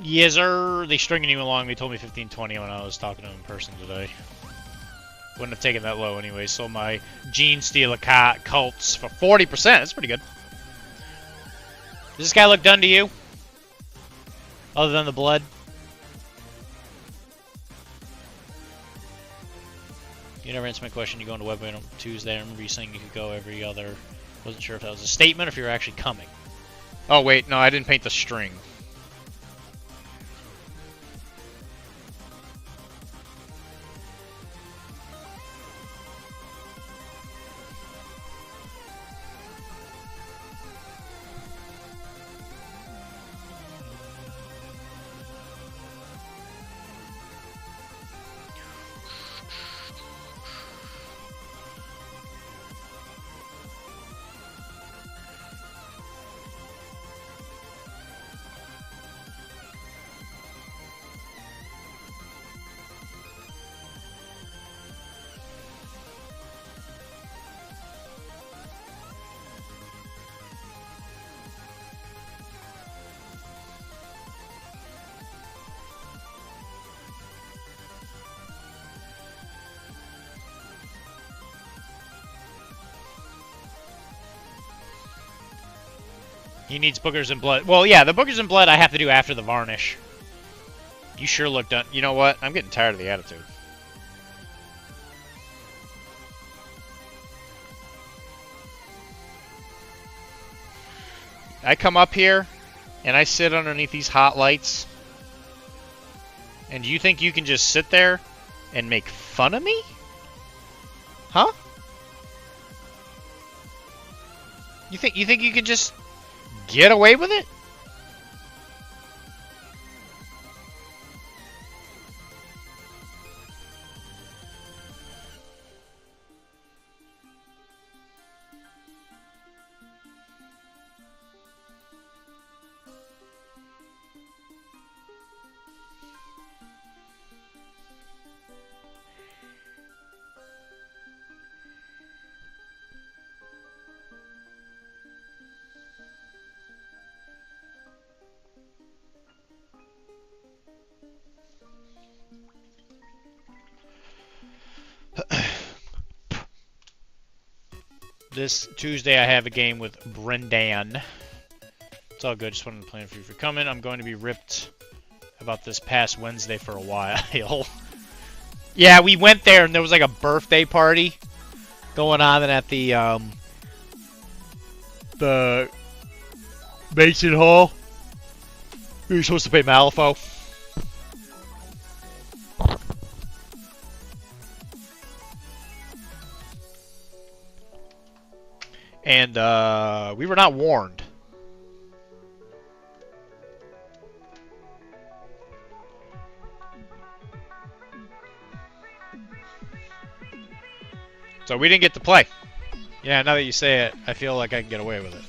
Yes, sir. They stringing you along. They told me 15-20 when I was talking to them in person today. Wouldn't have taken that low anyway. So my Gene Stealer cults for 40%. That's pretty good. Does this guy look done to you? Other than the blood? You never answered my question. You go into Webway on Tuesday. I remember you saying you could go every other. Wasn't sure if that was a statement or if you were actually coming. Oh, wait. No, I didn't paint the string. He needs boogers and blood. Well, yeah, the boogers and blood I have to do after the varnish. You sure look done. You know what? I'm getting tired of the attitude. I come up here, and I sit underneath these hot lights, and do you think you can just sit there and make fun of me? Huh? You think you can just get away with it? This Tuesday I have a game with Brendan. It's all good. Just wanted to plan for you for coming. I'm going to be ripped about this past Wednesday for a while. Yeah, we went there and there was like a birthday party going on at the Mason Hall. We were supposed to play Malifaux. And we were not warned. So we didn't get to play. Yeah, now that you say it, I feel like I can get away with it.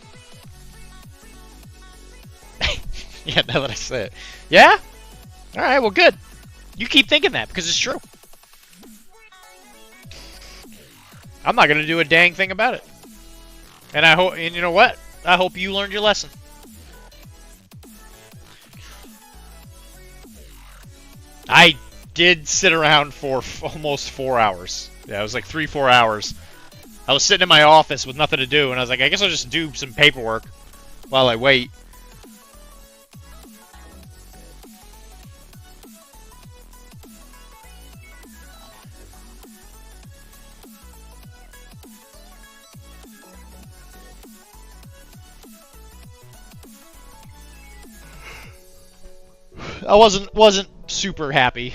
Yeah, now that I say it. Yeah? Alright, well good. You keep thinking that, because it's true. I'm not going to do a dang thing about it. And I hope, and you know what? I hope you learned your lesson. I did sit around for almost 4 hours. Yeah, it was like 3-4 hours. I was sitting in my office with nothing to do, and I was like, I guess I'll just do some paperwork while I wait. I wasn't super happy.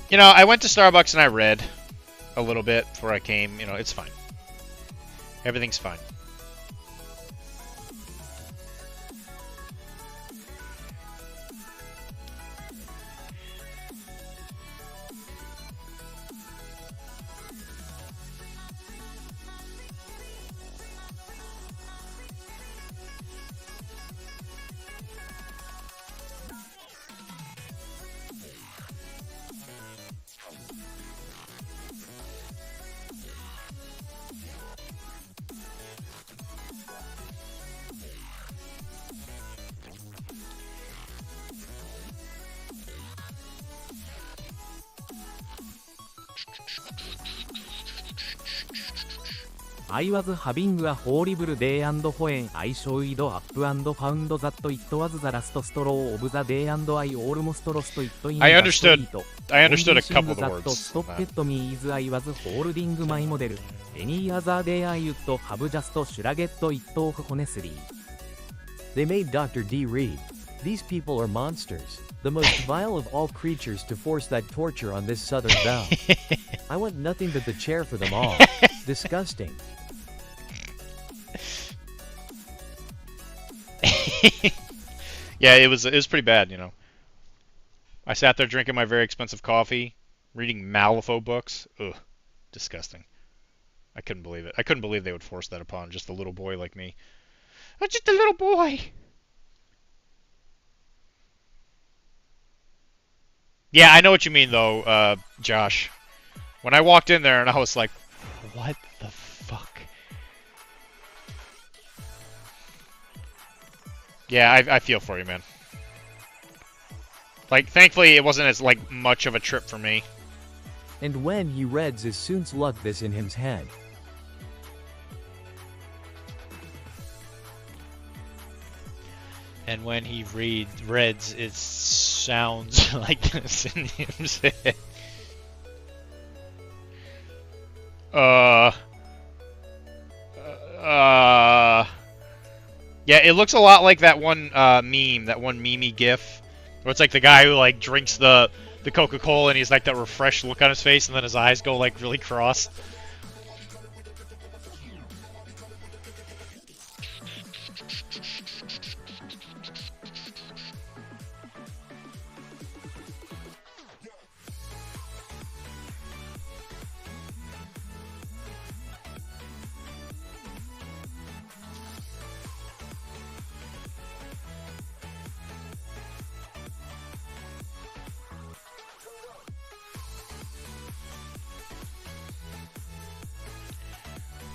You know, I went to Starbucks and I read a little bit before I came. You know, it's fine. Everything's fine. I was having a horrible day and when I showed up and found that it was the last straw of the day and I almost lost it in I the understood. street. I understood a Only couple of thing the that words. stopped me is I was holding my model. Any other day I would have just shrugged it off honestly. They made Dr. D read. These people are monsters. The most vile of all creatures to force that torture on this southern belle. I want nothing but the chair for them all. Disgusting. Yeah, it was pretty bad, you know. I sat there drinking my very expensive coffee, reading Malifaux books. Ugh, disgusting. I couldn't believe it. I couldn't believe they would force that upon just a little boy like me. I'm just a little boy. Yeah, I know what you mean though, Josh. When I walked in there and I was like, what the fuck? Yeah, I feel for you, man. Like, thankfully, it wasn't as, like, much of a trip for me. And when he reads is soon luck this in him's head. And when he reads, it sounds like this in him's head. Yeah, it looks a lot like that one meme, that one meme gif, where it's like the guy who like drinks the Coca-Cola and he's like that refreshed look on his face, and then his eyes go like really cross.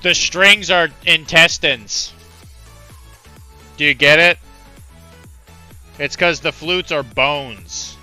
The strings are intestines. Do you get it? It's because the flutes are bones.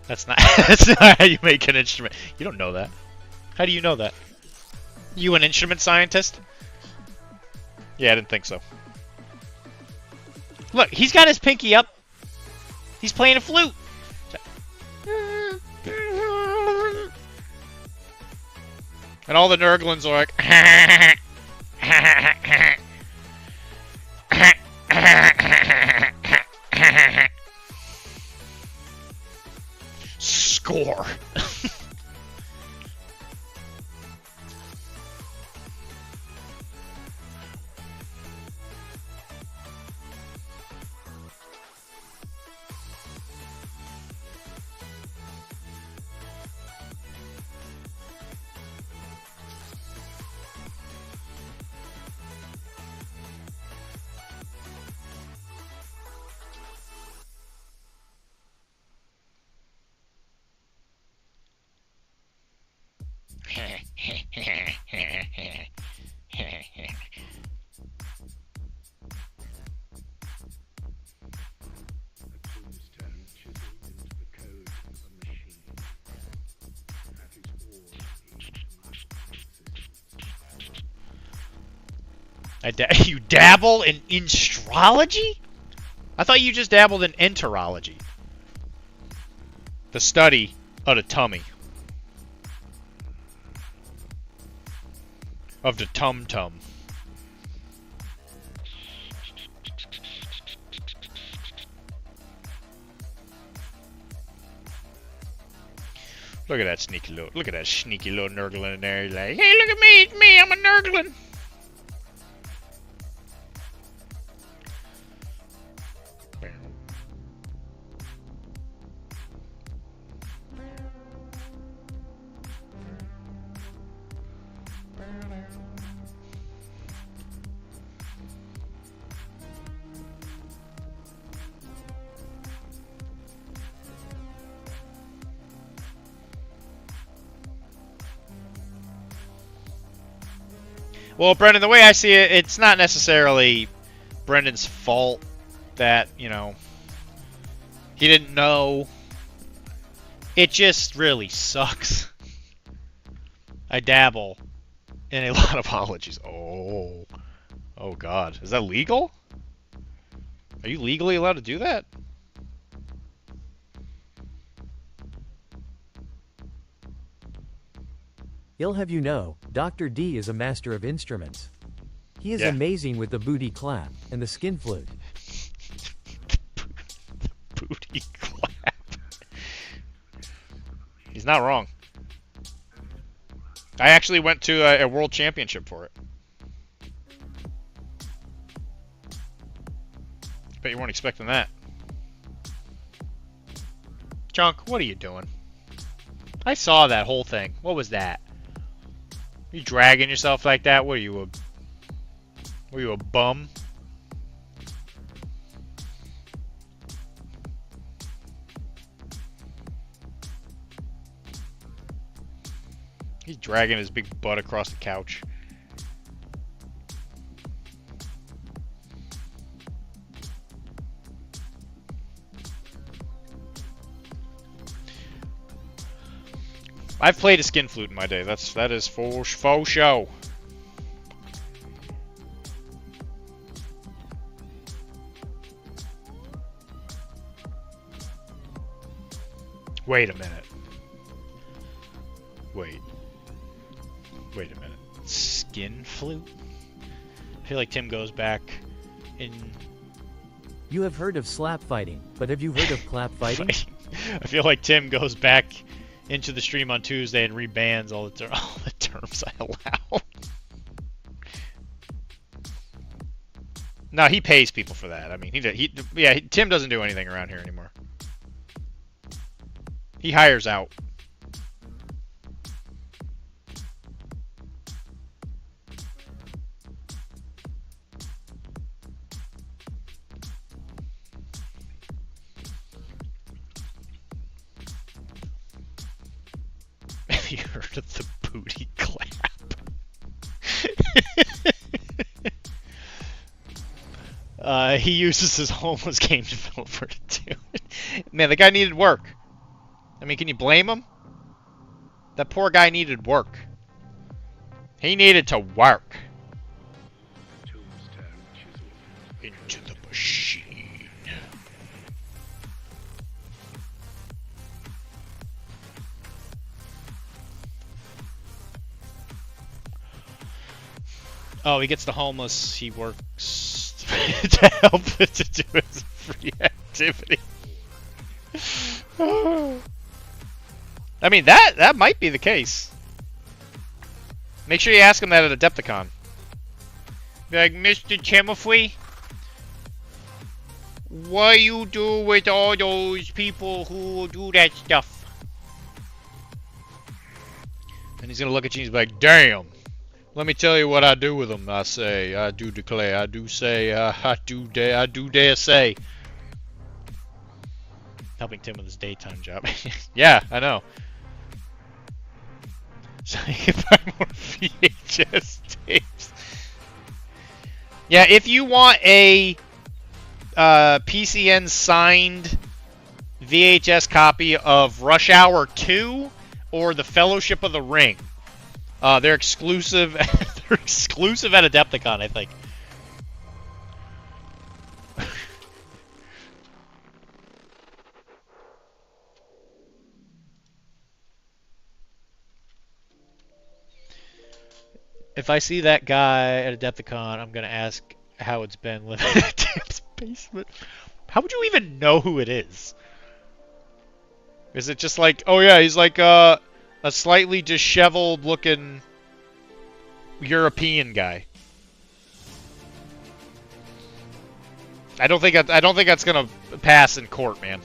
That's not that's not how you make an instrument. You don't know that. How do you know that? You an instrument scientist? Yeah, I didn't think so. Look, he's got his pinky up. He's playing a flute. And all the Nurglings are like score. You dabble in astrology? I thought you just dabbled in enterology. The study of the tummy. Of the tum-tum. Look at that sneaky little Nurglin in there. He's like, hey, look at me, it's me, I'm a Nurglin. Well, Brendan, the way I see it, it's not necessarily Brendan's fault that, you know, he didn't know. It just really sucks. I dabble in a lot of ologies. Oh God. Is that legal? Are you legally allowed to do that? He'll have you know, Dr. D is a master of instruments. He is amazing with the booty clap and the skin flute. The booty clap. He's not wrong. I actually went to a world championship for it. Bet you weren't expecting that. Chunk, what are you doing? I saw that whole thing. What was that? You dragging yourself like that? What are you, a bum? He's dragging his big butt across the couch. I've played a skin flute in my day. That is faux show. Wait a minute. Wait a minute. Skin flute? I feel like Tim goes back in... You have heard of slap fighting, but have you heard of clap fighting? I feel like Tim goes back into the stream on Tuesday and rebans all the terms I allow. No, he pays people for that. I mean, Tim doesn't do anything around here anymore. He hires out. Have you heard of the booty clap? He uses his homeless game developer to do it. Man, the guy needed work. I mean, can you blame him? That poor guy needed work. He needed to work. Into the machine. Oh, he gets the homeless. He works to help to do his free activity. I mean, that might be the case. Make sure you ask him that at Adepticon. Be like, Mr. Chemifree, what you do with all those people who do that stuff? And he's gonna look at you and he's like, damn. Let me tell you what I do with them. I say, I do declare, I do say, I do dare say. Helping Tim with his daytime job. Yeah, I know. So you can buy more VHS tapes. Yeah, if you want a PCN signed VHS copy of Rush Hour 2 or The Fellowship of the Ring, they're exclusive. They're exclusive at Adepticon, I think. If I see that guy at Adepticon, I'm gonna ask how it's been living in Tim's basement. How would you even know who it is? Is it just like, oh yeah, he's like a slightly disheveled looking European guy? I don't think that's gonna pass in court, man.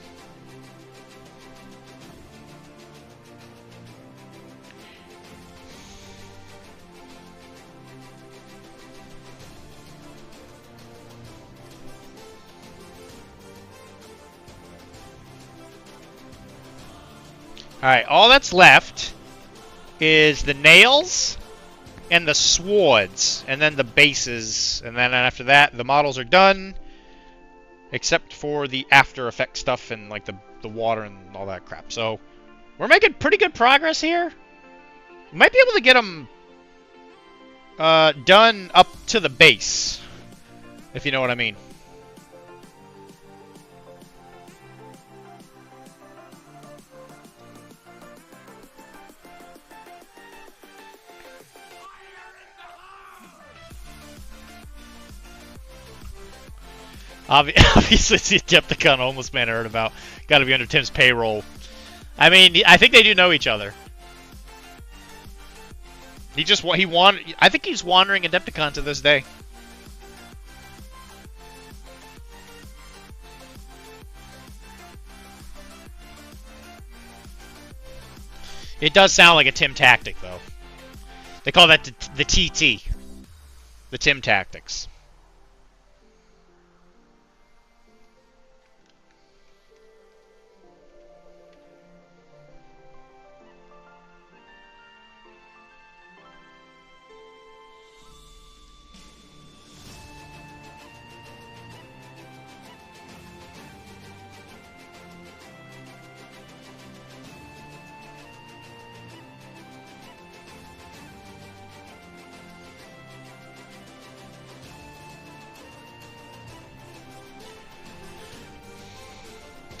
Alright, all that's left is the nails and the swords, and then the bases, and then after that, the models are done, except for the After Effects stuff and like the water and all that crap. So, we're making pretty good progress here. We might be able to get them done up to the base, if you know what I mean. Obviously, it's the Adepticon homeless man I heard about. Got to be under Tim's payroll. I mean, I think they do know each other. I think he's wandering Adepticon to this day. It does sound like a Tim tactic, though. They call that the TT, the Tim tactics.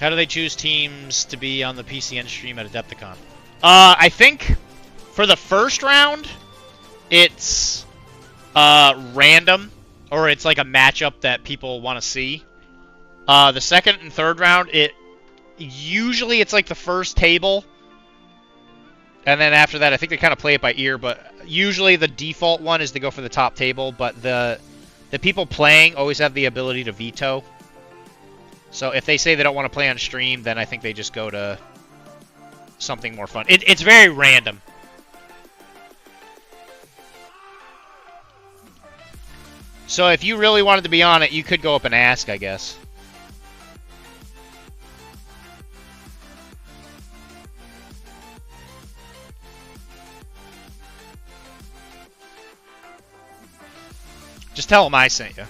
How do they choose teams to be on the PCN stream at Adepticon? I think for the first round, it's random, or it's like a matchup that people want to see. The second and third round, usually it's like the first table, and then after that, I think they kind of play it by ear. But usually the default one is to go for the top table, but the people playing always have the ability to veto. So if they say they don't want to play on stream, then I think they just go to something more fun. It's very random. So if you really wanted to be on it, you could go up and ask, I guess. Just tell them I sent you.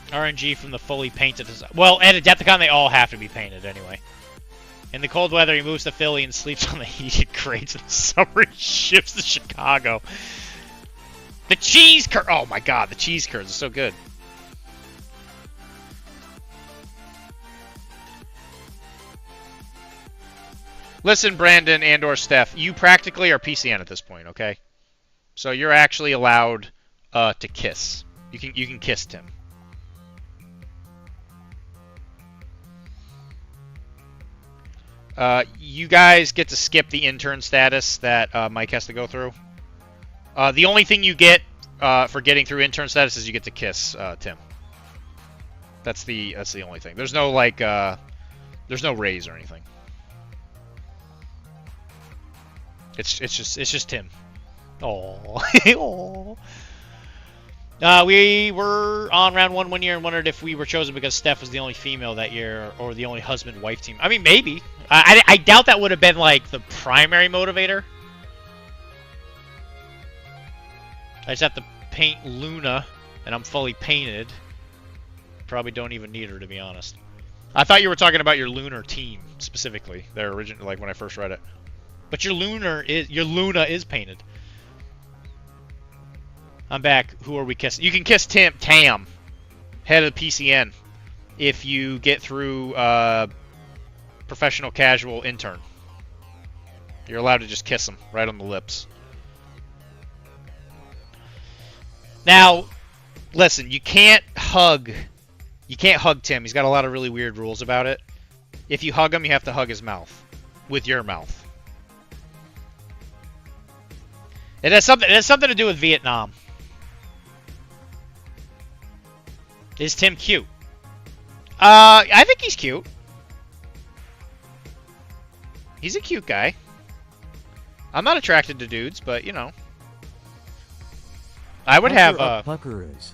RNG from the fully painted. Well, at Adepticon, they all have to be painted anyway. In the cold weather, he moves to Philly and sleeps on the heated crates. In the summer, he shifts to Chicago. The cheese curd. Oh my god, the cheese curds are so good. Listen, Brandon and/or Steph, you practically are PCN at this point, okay? So you're actually allowed to kiss. You can kiss Tim. You guys get to skip the intern status that Mike has to go through. The only thing you get for getting through intern status is you get to kiss Tim. That's the only thing. There's no like there's no raise or anything. It's just Tim. Oh. We were on round one year and wondered if we were chosen because Steph was the only female that year or the only husband-wife team. I mean, maybe. I doubt that would have been like the primary motivator. I just have to paint Luna, and I'm fully painted. Probably don't even need her, to be honest. I thought you were talking about your lunar team specifically. Their original, like when I first read it. But your Luna is painted. I'm back. Who are we kissing? You can kiss Tam, head of the PCN, if you get through professional casual intern. You're allowed to just kiss him right on the lips. Now, listen, you can't hug Tim. He's got a lot of really weird rules about it. If you hug him, you have to hug his mouth with your mouth. It has something to do with Vietnam. Is Tim cute? I think he's cute. He's a cute guy. I'm not attracted to dudes, but you know. I would have Puckaroos.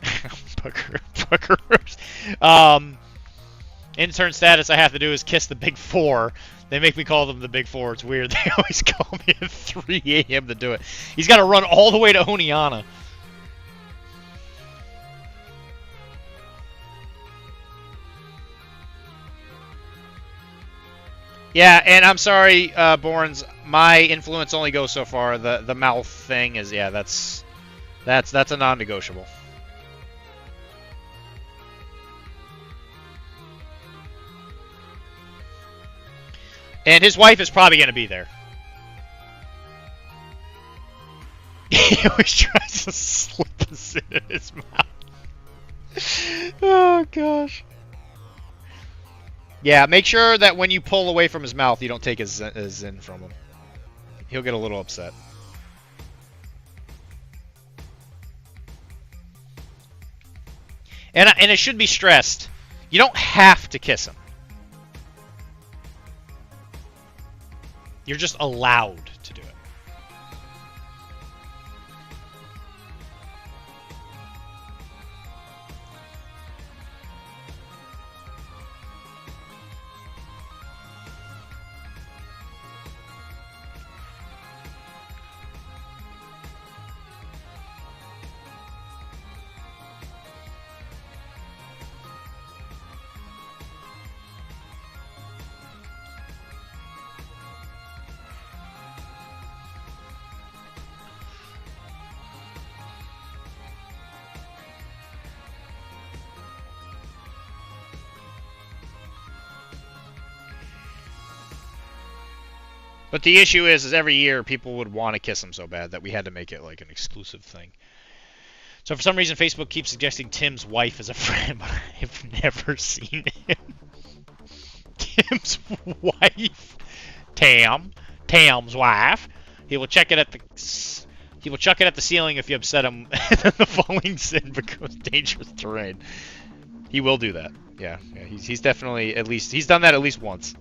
Puckaroos. Intern status I have to do is kiss the big four. They make me call them the big four. It's weird. They always call me at 3 a.m. to do it. He's got to run all the way to Honiana. Yeah, and I'm sorry, Borns. My influence only goes so far. The mouth thing is, yeah, that's a non-negotiable. And his wife is probably going to be there. He always tries to slip this in his mouth. Oh, gosh. Yeah, make sure that when you pull away from his mouth, you don't take his Zin from him. He'll get a little upset. And it should be stressed, you don't have to kiss him. You're just allowed to do it. But the issue is every year people would want to kiss him so bad that we had to make it like an exclusive thing. So for some reason, Facebook keeps suggesting Tim's wife as a friend, but I've never seen him. Tim's wife, Tam's wife. He will check it at the ceiling if you upset him. The falling sin becomes dangerous terrain. He will do that. Yeah, he's definitely he's done that at least once.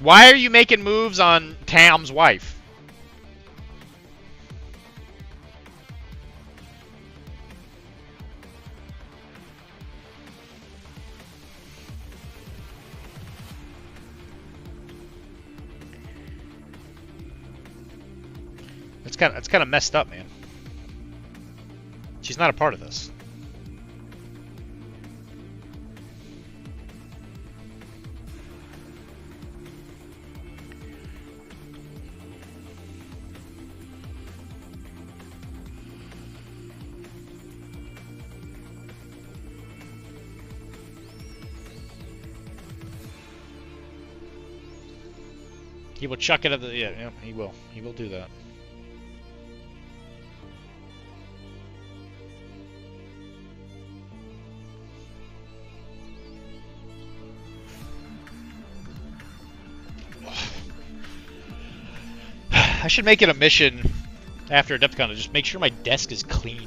Why are you making moves on Tam's wife? It's kind of messed up, man. She's not a part of this. He will chuck it at the... Yeah, he will. He will do that. I should make it a mission after Adepticon to just make sure my desk is clean.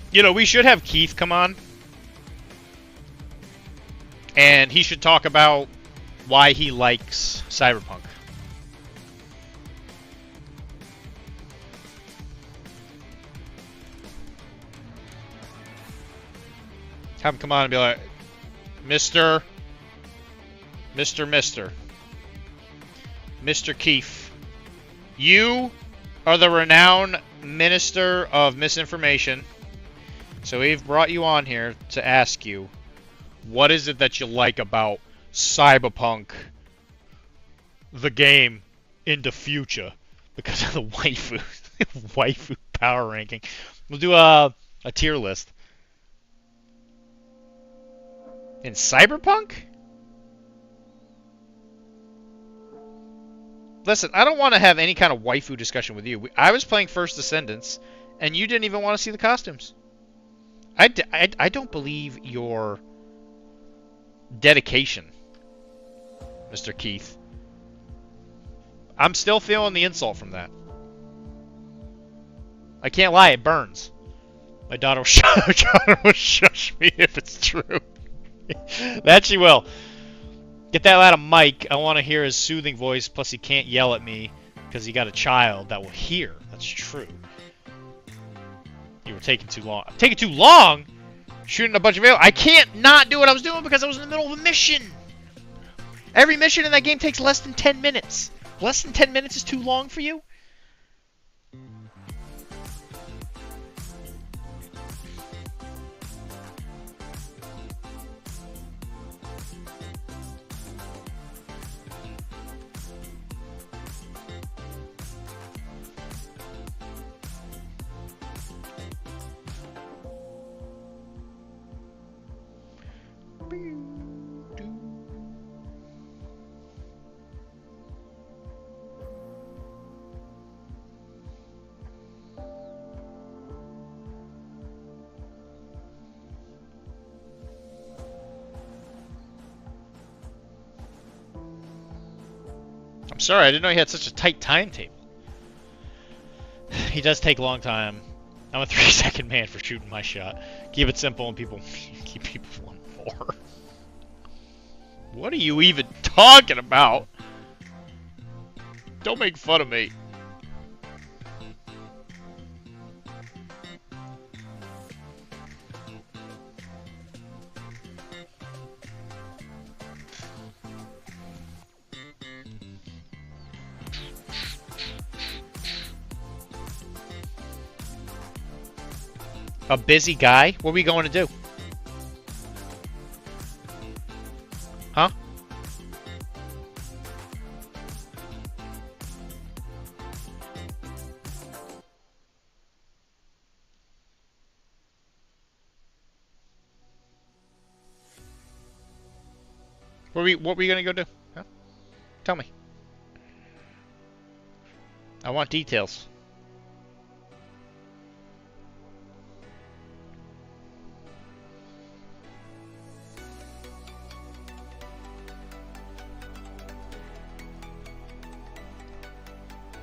You know, we should have Keith come on. And he should talk about why he likes Cyberpunk. Have him come on and be like, Mr. Keith, you are the renowned minister of misinformation. So we've brought you on here to ask you, what is it that you like about Cyberpunk, the game, in the future? Because of the waifu, waifu power ranking. We'll do a tier list. In Cyberpunk? Listen, I don't want to have any kind of waifu discussion with you. I was playing First Descendants, and you didn't even want to see the costumes. I don't believe your dedication, Mr. Keith. I'm still feeling the insult from that. I can't lie, it burns. My daughter will shush me if it's true. That she will. Get that lad a mic. I want to hear his soothing voice, plus he can't yell at me because he got a child that will hear. That's true. You were taking too long. I'm taking too long? Shooting a bunch of aliens. I can't not do what I was doing because I was in the middle of a mission. Every mission in that game takes less than 10 minutes. Less than 10 minutes is too long for you? I'm sorry, I didn't know he had such a tight timetable. He does take a long time. I'm a 3-second man for shooting my shot. Keep it simple and people keep people wanting more. What are you even talking about? Don't make fun of me. A busy guy? What are we going to do? Huh? What are we gonna go do? Huh? Tell me. I want details.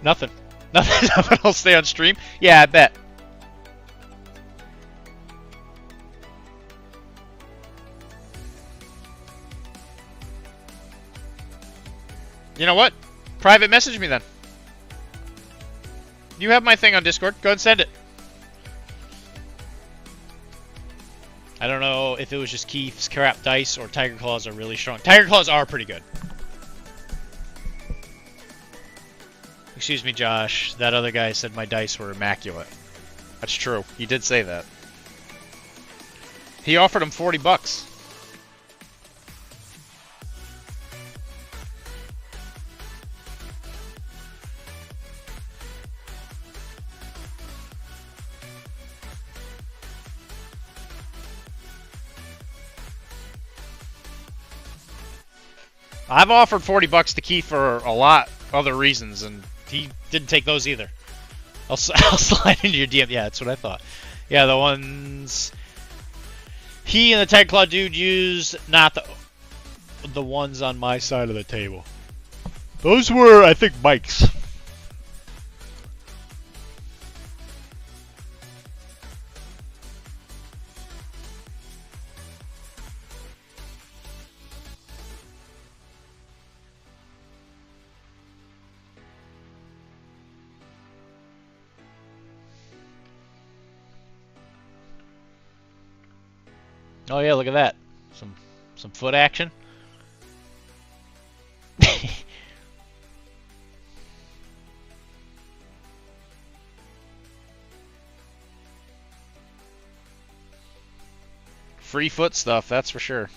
Nothing. Nothing. I'll stay on stream. Yeah, I bet. You know what? Private message me then. You have my thing on Discord. Go ahead and send it. I don't know if it was just Keith's crap dice or Tiger Claws are really strong. Tiger Claws are pretty good. Excuse me, Josh. That other guy said my dice were immaculate. That's true. He did say that. He offered him $40. I've offered $40 to Keith for a lot other reasons, and he didn't take those either. I'll slide into your DM. Yeah, that's what I thought. Yeah, the ones he and the Tiger Claw dude used, not the ones on my side of the table. Those were, I think, Mike's. Oh yeah, look at that. Some foot action. Free foot stuff, that's for sure.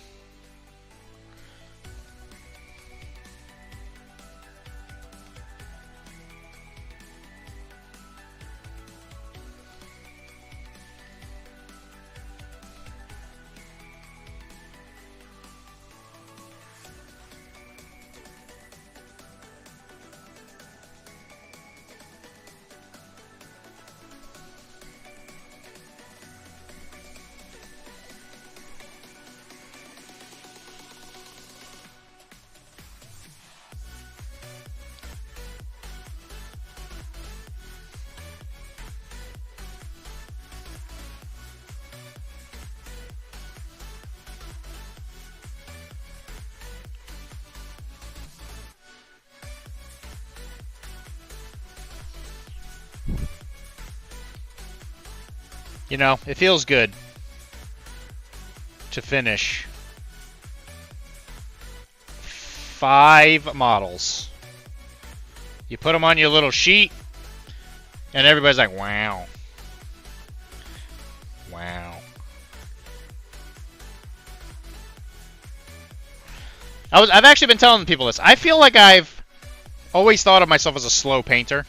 You know, it feels good to finish 5 models. You put them on your little sheet, and everybody's like, wow. Wow. I've actually been telling people this. I feel like I've always thought of myself as a slow painter.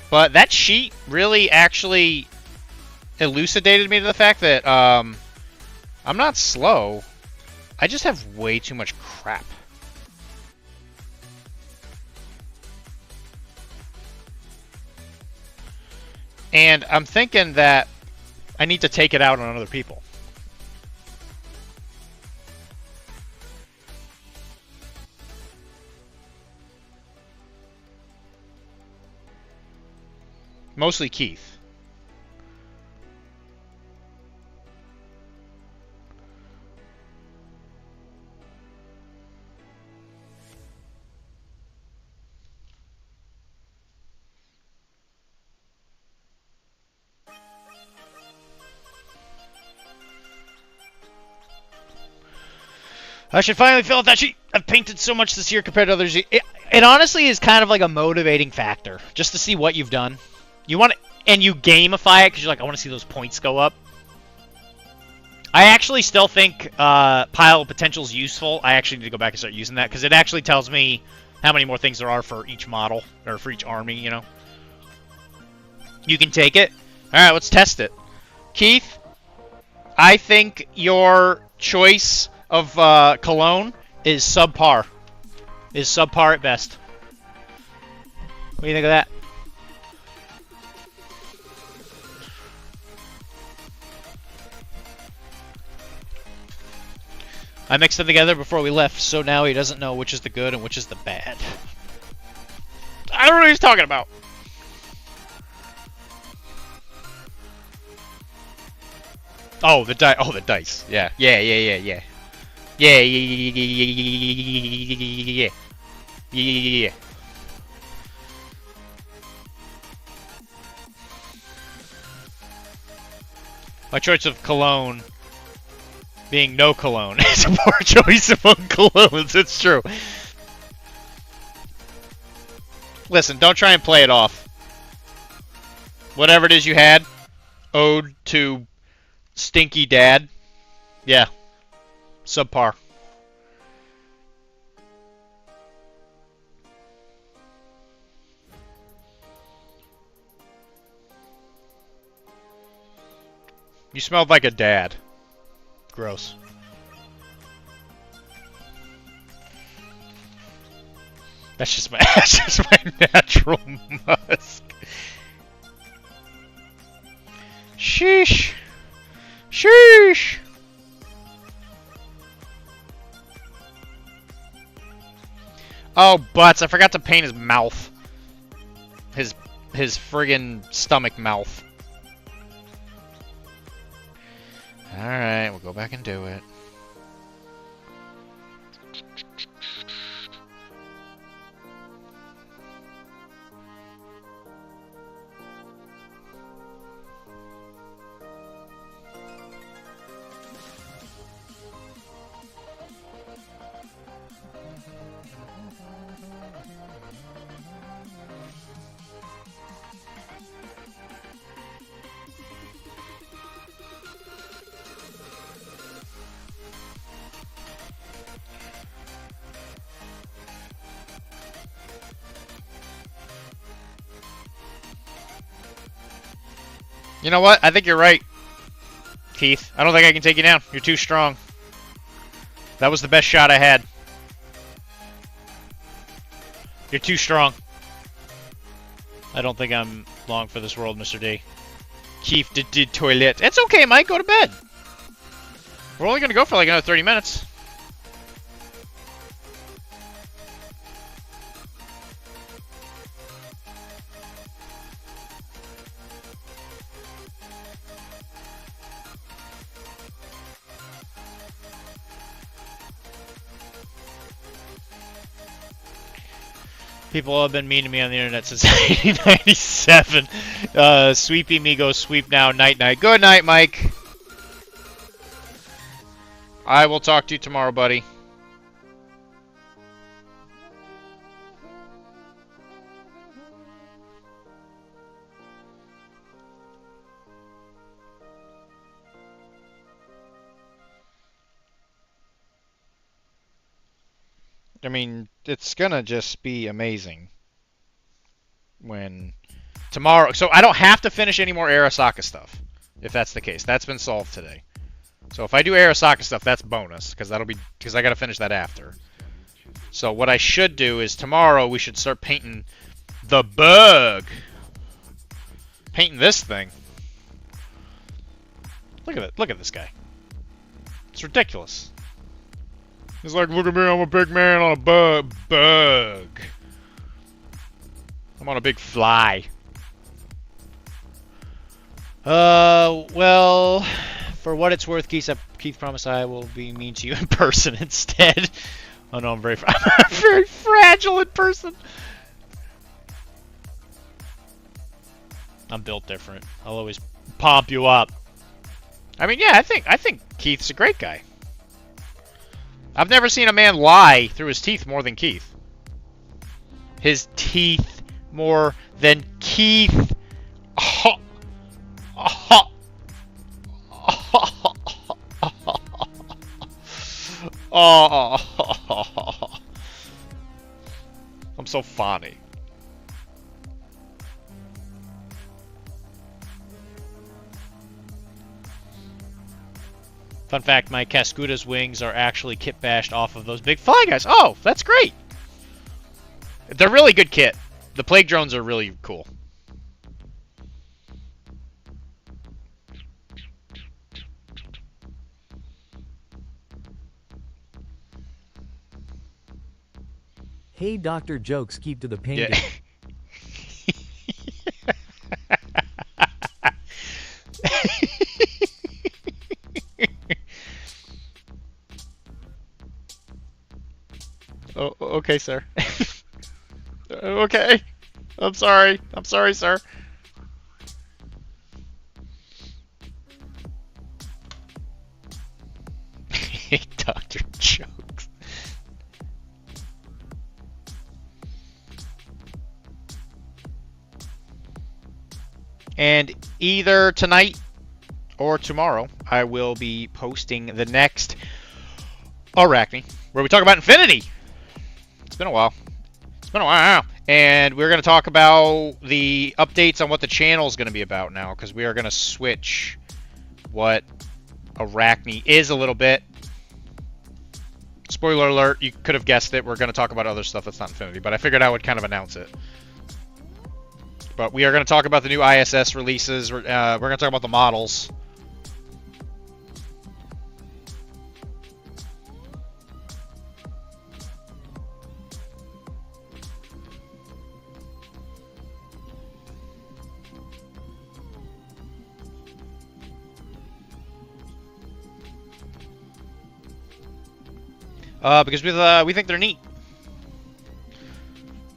But that sheet really actually elucidated me to the fact that I'm not slow. I just have way too much crap. And I'm thinking that I need to take it out on other people. Mostly Keith. I should finally fill out that sheet. I've painted so much this year compared to others. It honestly is kind of like a motivating factor, just to see what you've done. You want to, and you gamify it because you're like, I want to see those points go up. I actually still think Pile of Potential is useful. I actually need to go back and start using that because it actually tells me how many more things there are for each model or for each army. You know, you can take it. All right, let's test it. Keith, I think your choice of cologne is subpar. Is subpar at best. What do you think of that? I mixed them together before we left, so now he doesn't know which is the good and which is the bad. I don't know what he's talking about. Oh, the dice. Oh, the dice. Yeah. Yeah. Yeah. My choice of cologne being no cologne is a poor choice among colognes. It's true. Listen, don't try and play it off. Whatever it is you had, ode to stinky dad. Yeah. Subpar. You smelled like a dad. Gross. That's just my natural musk. Sheesh. Sheesh. Oh, butts. I forgot to paint his mouth. His friggin' stomach mouth. Alright, we'll go back and do it. You know what? I think you're right, Keith. I don't think I can take you down. You're too strong. That was the best shot I had. You're too strong. I don't think I'm long for this world, Mr. D. Keith did toilet. It's okay, Mike. Go to bed. We're only going to go for like another 30 minutes. People have been mean to me on the internet since 1997. Sweepy me go sweep now. Night night. Good night, Mike. I will talk to you tomorrow, buddy. I mean, it's gonna just be amazing when tomorrow. So I don't have to finish any more Arasaka stuff, if that's the case. That's been solved today. So if I do Arasaka stuff, that's bonus because I gotta finish that after. So what I should do is tomorrow we should start painting the bug. Painting this thing. Look at it. Look at this guy. It's ridiculous. He's like, look at me, I'm a big man on a bug. I'm on a big fly. Well, for what it's worth, Keith promised I will be mean to you in person instead. Oh no, I'm very fragile in person. I'm built different. I'll always pump you up. I mean, yeah, I think Keith's a great guy. I've never seen a man lie through his teeth more than Keith. His teeth more than Keith. Oh, I'm so funny. Fun fact, my Cascuda's wings are actually kit bashed off of those big fly guys. Oh, that's great. They're really good kit. The plague drones are really cool. Hey, Dr. Jokes, keep to the painting. Yeah. Oh, okay, sir. Okay. I'm sorry. I'm sorry, sir. Dr. Jokes. And either tonight or tomorrow, I will be posting the next Arachne, where we talk about Infinity. It's been a while. It's been a while. And we're going to talk about the updates on what the channel is going to be about now, because we are going to switch what Arachne is a little bit. Spoiler alert, you could have guessed it. We're going to talk about other stuff that's not Infinity, but I figured I would kind of announce it. But we are going to talk about the new ISS releases. We're going to talk about the models. Because we think they're neat.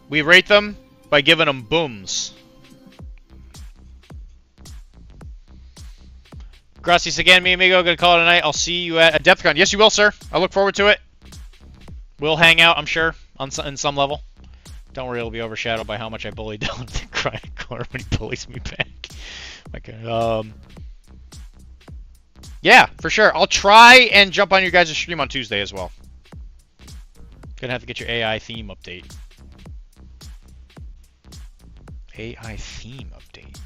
We rate them by giving them booms. Gracias again, mi amigo. Gonna call it a night. I'll see you at Adeptidone. Yes, you will, sir. I look forward to it. We'll hang out, I'm sure, in some level. Don't worry, it'll be overshadowed by how much I bully Dylan to cry in the corner when he bullies me back. Okay. Yeah, for sure. I'll try and jump on your guys' stream on Tuesday as well. Gonna have to get your AI theme update. AI theme update.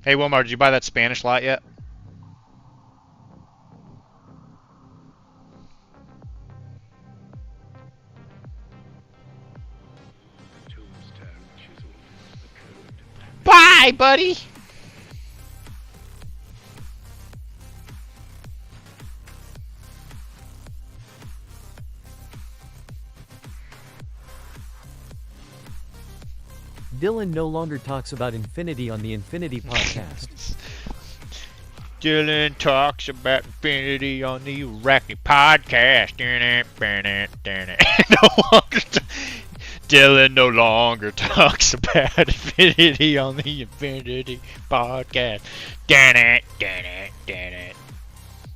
Hey, Wilmar, did you buy that Spanish lot yet? Bye, buddy! Dylan no longer talks about Infinity on the Infinity podcast. Dylan talks about Infinity on the Arachne podcast. Dylan no longer talks about Infinity on the Infinity podcast.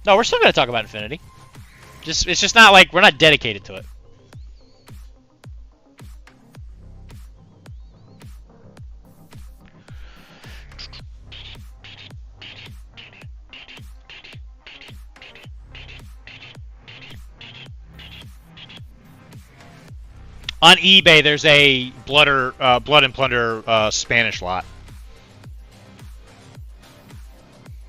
No, we're still gonna talk about Infinity. It's just not like we're not dedicated to it. On eBay, there's a Blood and Plunder Spanish lot.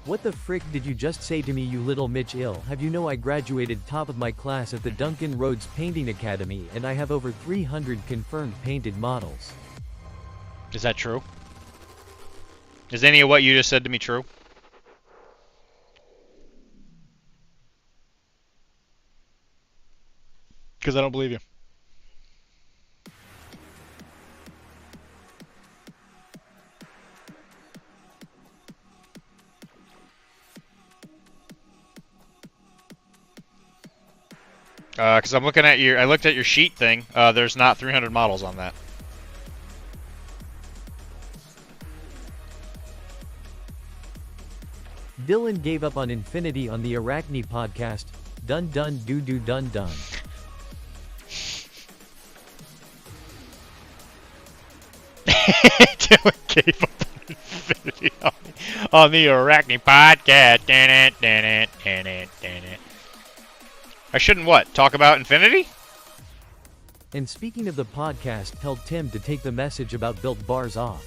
What the frick did you just say to me, you little Mitch ill? Have you know I graduated top of my class at the Duncan Rhodes Painting Academy and I have over 300 confirmed painted models. Is that true? Is any of what you just said to me true? Because I don't believe you. Because I'm looking at I looked at your sheet thing. There's not 300 models on that. Dylan gave up on Infinity on the Arachne podcast. Dun dun doo doo dun dun. Dylan gave up on Infinity on the Arachne podcast. I shouldn't what? Talk about Infinity? And speaking of the podcast, tell Tim to take the message about built bars off.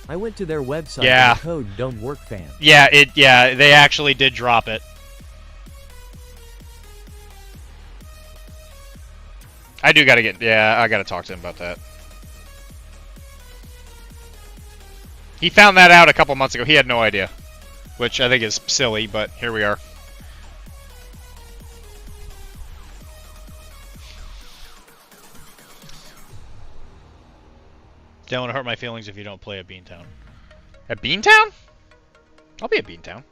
I went to their website and the code don't work, fam. Yeah, they actually did drop it. I gotta talk to him about that. He found that out a couple months ago. He had no idea. Which I think is silly, but here we are. Don't want to hurt my feelings if you don't play at Beantown. At Beantown? I'll be at Beantown.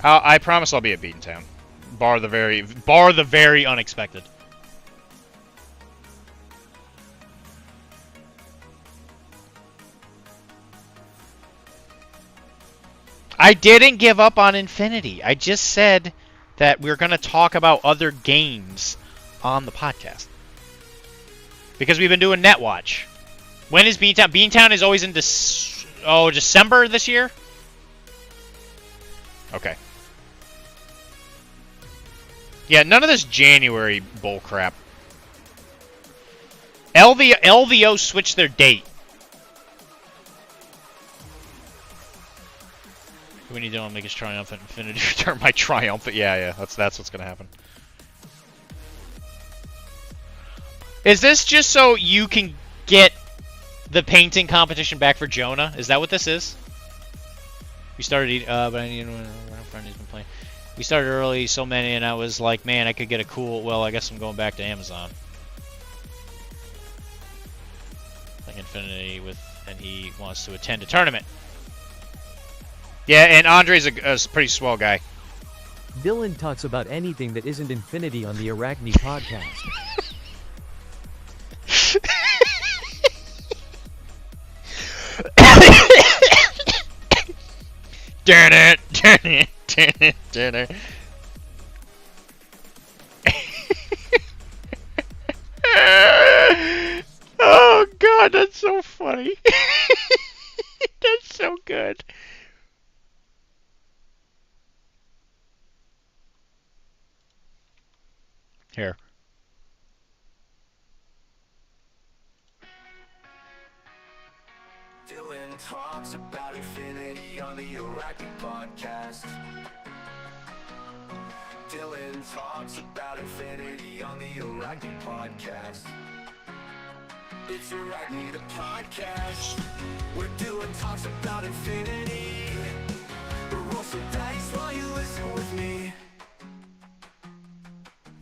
I promise I'll be at Beatontown, bar the very unexpected. I didn't give up on Infinity. I just said that we're going to talk about other games on the podcast. Because we've been doing Netwatch. When is Beantown? Beantown is always in December this year? Okay. Yeah, none of this January bullcrap. LVO switched their date. We need to make his triumphant Infinity return my triumphant. Yeah, that's what's gonna happen. Is this just so you can get the painting competition back for Jonah? Is that what this is? We started, but I need a friend who's been playing. We started early, so many, and I was like, man, I could get a cool. Well, I guess I'm going back to Amazon. Like Infinity and he wants to attend a tournament. Yeah, and Andre's a pretty swell guy. Dylan talks about anything that isn't Infinity on the Arachne podcast. Darn it. Oh god, that's so funny. That's so good. Here. Dylan talks about Infinity on the Arachne podcast. Dylan talks about Infinity on the Arachne podcast. It's Arachne the podcast, where Dylan talks about Infinity. Roll some dice while you listen with me.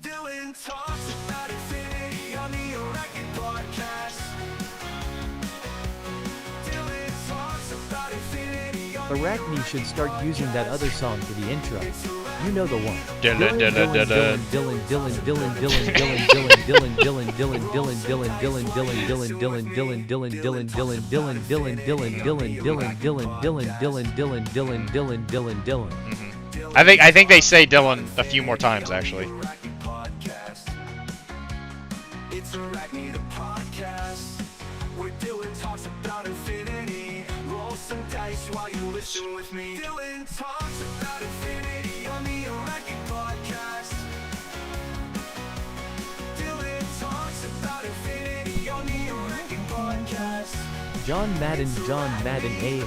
Dylan talks about Infinity on the Arachne podcast. Dylan talks about Infinity on the Arachne should start using that other song for the intro. You know the one. Dylan. I think they say Dylan a few more times actually. It's Arachne the podcast, where Dylan talks about Infinity. Roll some dice while you listen with me. Dylan talks about Infinity on the Arachne podcast. Dylan talks about Infinity on the Arachne podcast. John Madden A.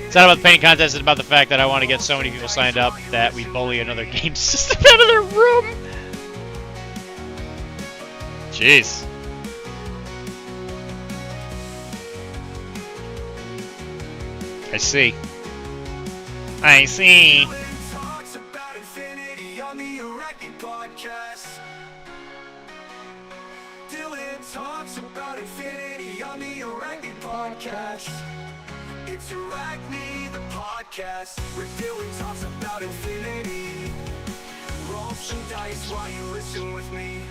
It's not about the painting contest, it's about the fact that I want to get so many people signed up that we bully another game system out of their room. Jeez. I see. Dylan talks about Infinity on the Arachne podcast. Dylan talks about Infinity on the Arachne podcast. It's Arachne the podcast, where Dylan talks about Infinity. Roll some dice while you listen with me.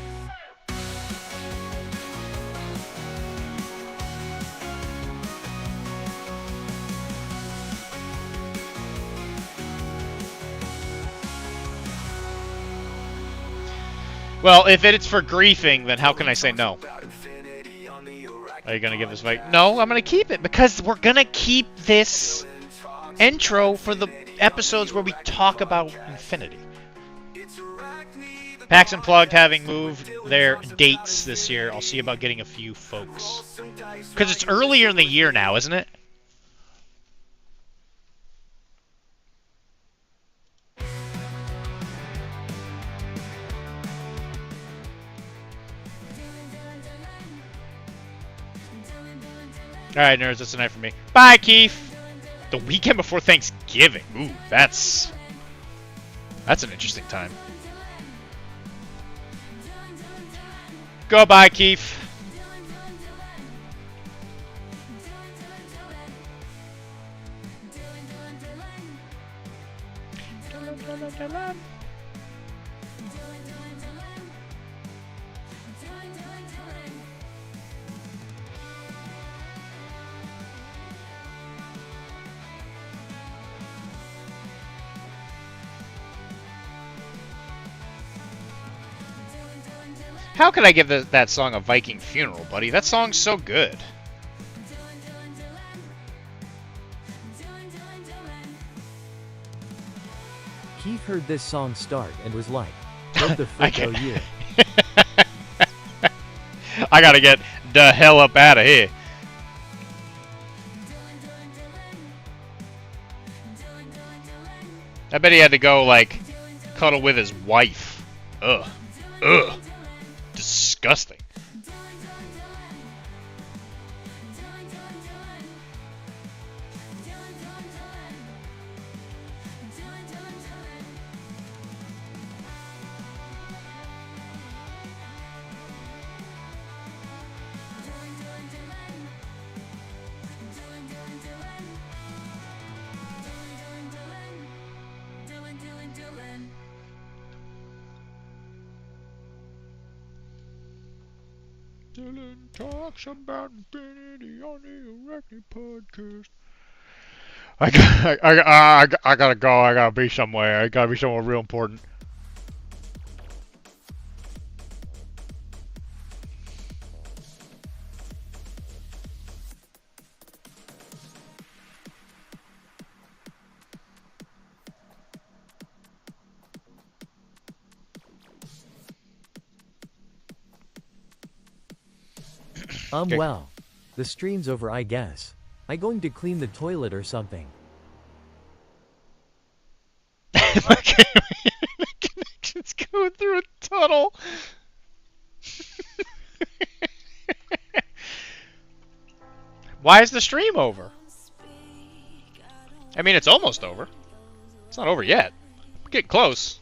Well, if it's for griefing, then how can I say no? Are you going to give this fight? No, I'm going to keep it because we're going to keep this intro for the episodes where we talk about Infinity. PAX Unplugged having moved their dates this year. I'll see about getting a few folks. Because it's earlier in the year now, isn't it? Alright, nerds, that's enough for me. Bye, Keith! The weekend before Thanksgiving. Ooh, that's an interesting time. Goodbye, Keith. How could I give that song a Viking funeral, buddy? That song's so good. Keith heard this song start and was like, what the frick are you? I gotta get the hell up out of here. I bet he had to go, like, cuddle with his wife. Ugh. Ugh. Disgusting. Dylan talks about infinity on the Arachne podcast. I gotta go. I gotta be somewhere. I gotta be somewhere real important. Okay. Well, the stream's over, I guess. I going to clean the toilet or something. The connection's going through a tunnel. Why is the stream over? I mean, it's almost over. It's not over yet. We're getting close.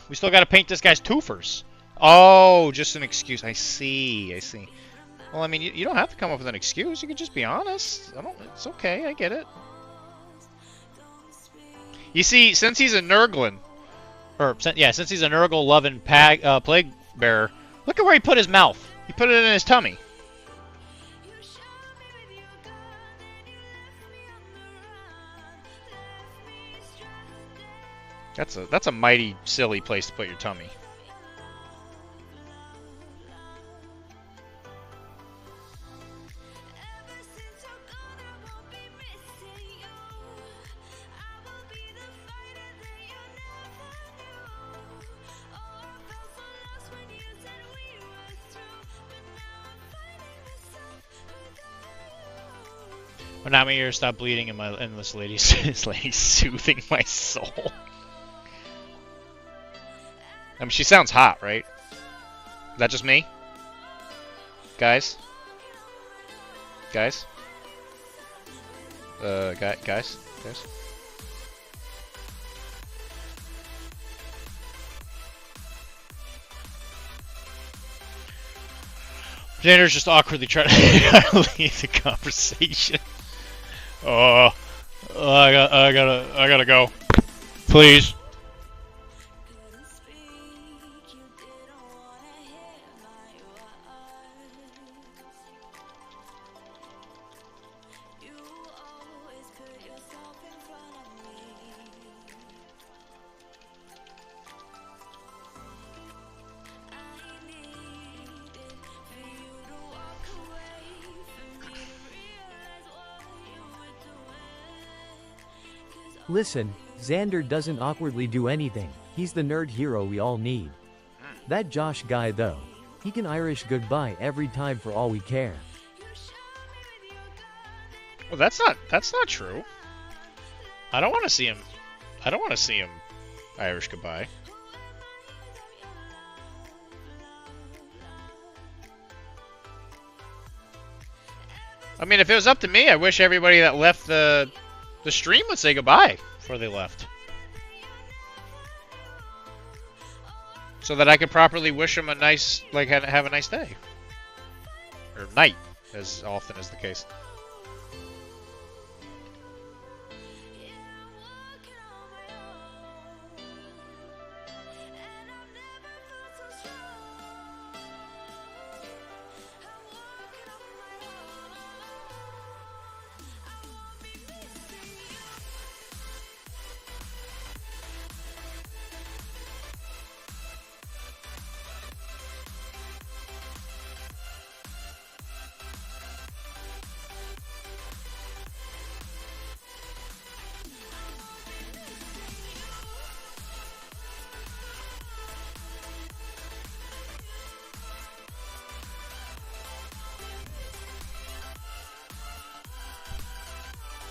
We still got to paint this guy's twofers. Oh, just an excuse. I see. I see. Well, I mean, you don't have to come up with an excuse. You can just be honest. It's okay. I get it. You see, since he's a Nurglin, since he's a Nurgle-loving plague bearer, look at where he put his mouth. He put it in his tummy. That's a mighty silly place to put your tummy. When I'm here, stop bleeding, and this lady's soothing my soul. I mean, she sounds hot, right? Is that just me? Guys? Guys? Guys? Xander's just awkwardly trying to leave the conversation. I gotta go. Please. Listen, Xander doesn't awkwardly do anything. He's the nerd hero we all need. That Josh guy though, he can Irish goodbye every time for all we care. Well, that's not true. I don't want to see him Irish goodbye. I mean, if it was up to me, I wish everybody that left the stream would say goodbye before they left, so that I could properly wish them a nice, have a nice day. or night, as often is the case.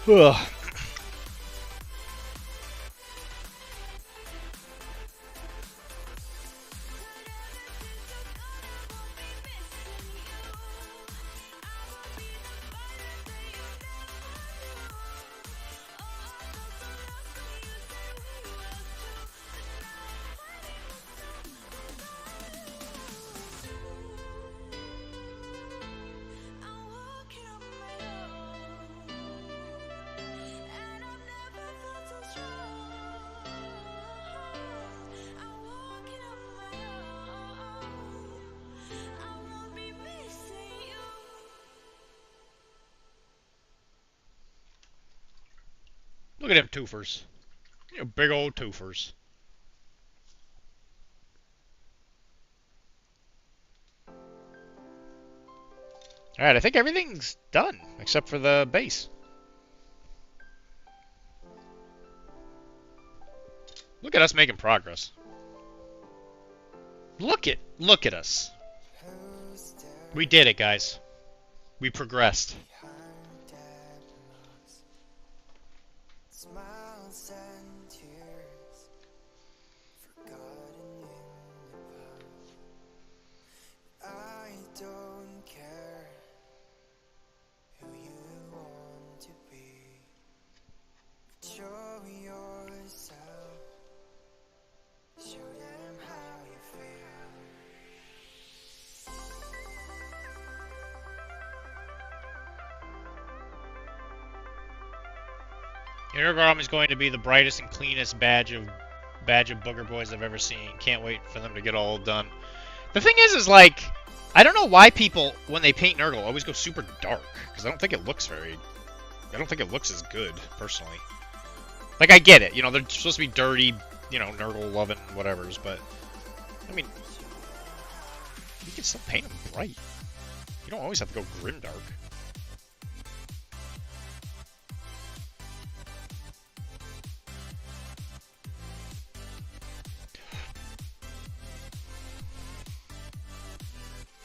Ugh. Look at them twofers. You know, big old twofers. Alright, I think everything's done, except for the base. Look at us making progress. Look at us. We did it, guys. We progressed. Smiles and tears forgotten in the pub. I don't care who you want to be, but show yourself, show them how you feel. Intergrom is going to be the brightest and cleanest badge of booger boys I've ever seen. Can't wait for them to get all done. The thing is like, I don't know why people, when they paint Nurgle, always go super dark. Because I don't think it looks as good, personally. Like, I get it, you know, they're supposed to be dirty, you know, Nurgle-loving whatevers, but, I mean, you can still paint them bright. You don't always have to go grimdark.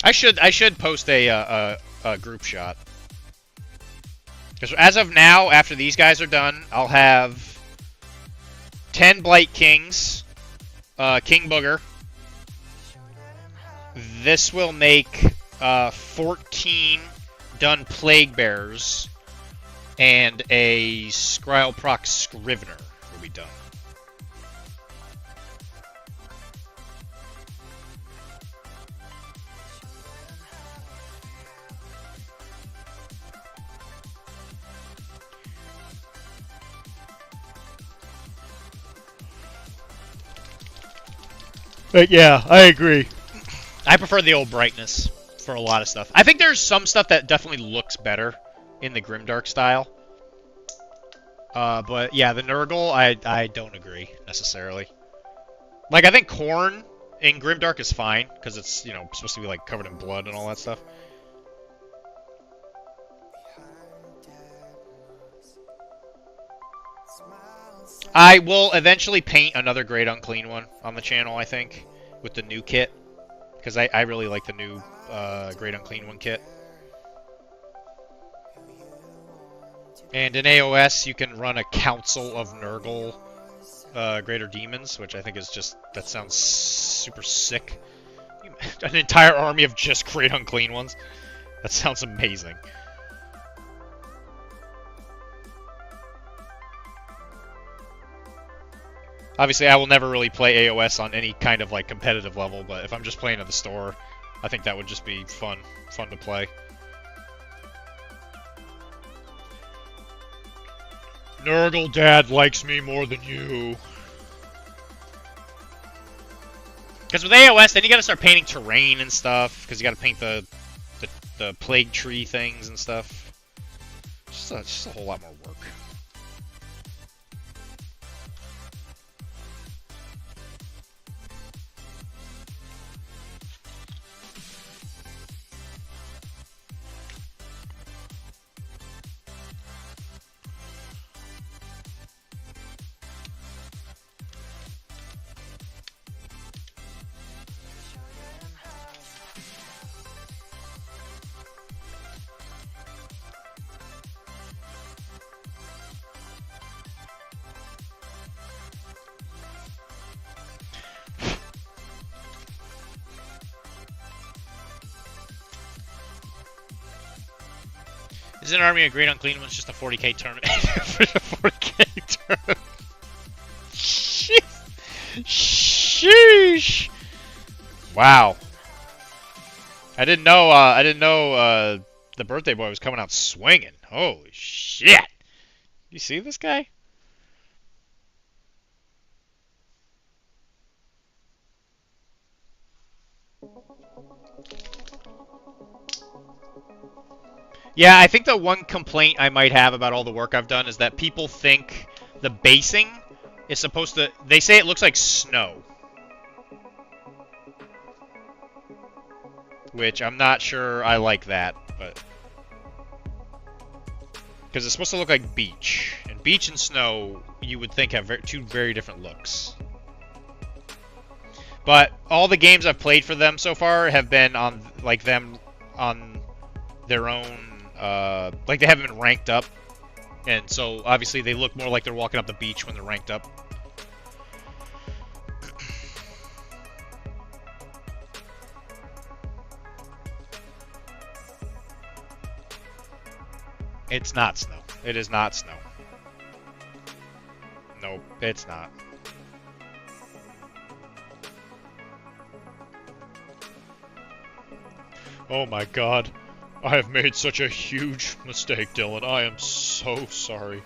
I should post a group shot. Because as of now, after these guys are done, I'll have 10 Blight Kings, King Booger. This will make 14 done Plague Bearers, and a Scryleproc Scrivener will be done. But yeah, I agree. I prefer the old brightness for a lot of stuff. I think there's some stuff that definitely looks better in the grimdark style. But yeah, the Nurgle, I don't agree necessarily. Like, I think Khorne in grimdark is fine because it's, you know, supposed to be like covered in blood and all that stuff. I will eventually paint another Great Unclean one on the channel, I think, with the new kit. Because I really like the new Great Unclean one kit. And in AOS, you can run a Council of Nurgle Greater Demons, which I think is just, that sounds super sick. An entire army of just Great Unclean ones. That sounds amazing. Obviously, I will never really play AOS on any kind of like competitive level, but if I'm just playing at the store, I think that would just be fun to play. Nurgle Dad likes me more than you. Because with AOS, then you gotta start painting terrain and stuff. Because you gotta paint the plague tree things and stuff. Just a whole lot more work. Is an army of great unclean ones just a 40k tournament? For the 40k tournament. Sheesh. Wow. I didn't know the birthday boy was coming out swinging. Holy shit. You see this guy? Yeah, I think the one complaint I might have about all the work I've done is that people think the basing is supposed to... They say it looks like snow. Which I'm not sure I like that, but... Because it's supposed to look like beach. And beach and snow, you would think have two very different looks. But all the games I've played for them so far have been on, like, them on their own... like they haven't been ranked up, and so obviously they look more like they're walking up the beach when they're ranked up. It's not snow. It is not snow. Nope, it's not. Oh my god. I have made such a huge mistake, Dylan. I am so sorry.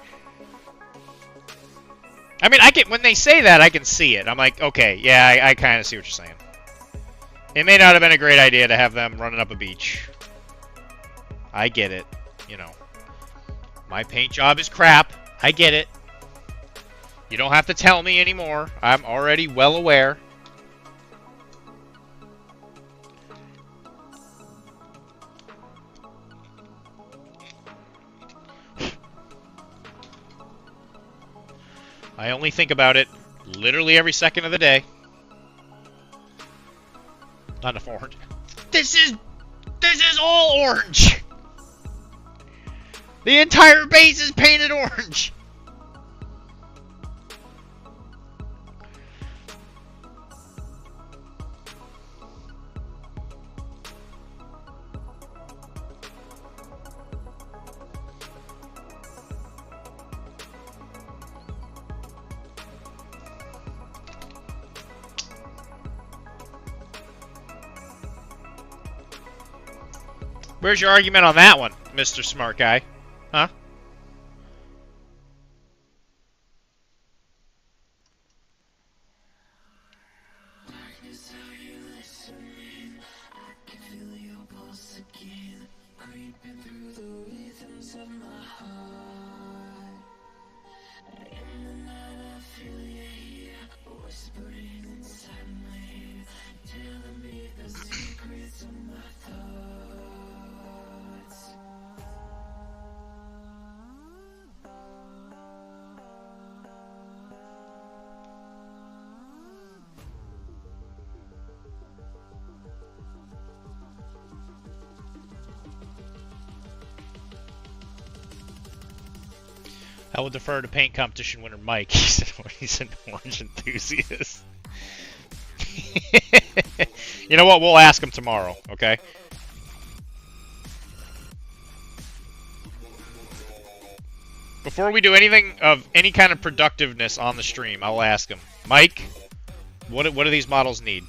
I mean, when they say that, I can see it. I'm like, okay, yeah, I kind of see what you're saying. It may not have been a great idea to have them running up a beach. I get it, you know. My paint job is crap. I get it. You don't have to tell me anymore. I'm already well aware. I only think about it literally every second of the day. Not enough orange. This is all orange. The entire base is painted orange. Where's your argument on that one, Mr. Smart Guy? Huh? I will defer to paint competition winner Mike. He's an orange enthusiast. You know what? We'll ask him tomorrow, okay? Before we do anything of any kind of productiveness on the stream, I'll ask him. Mike, what do these models need?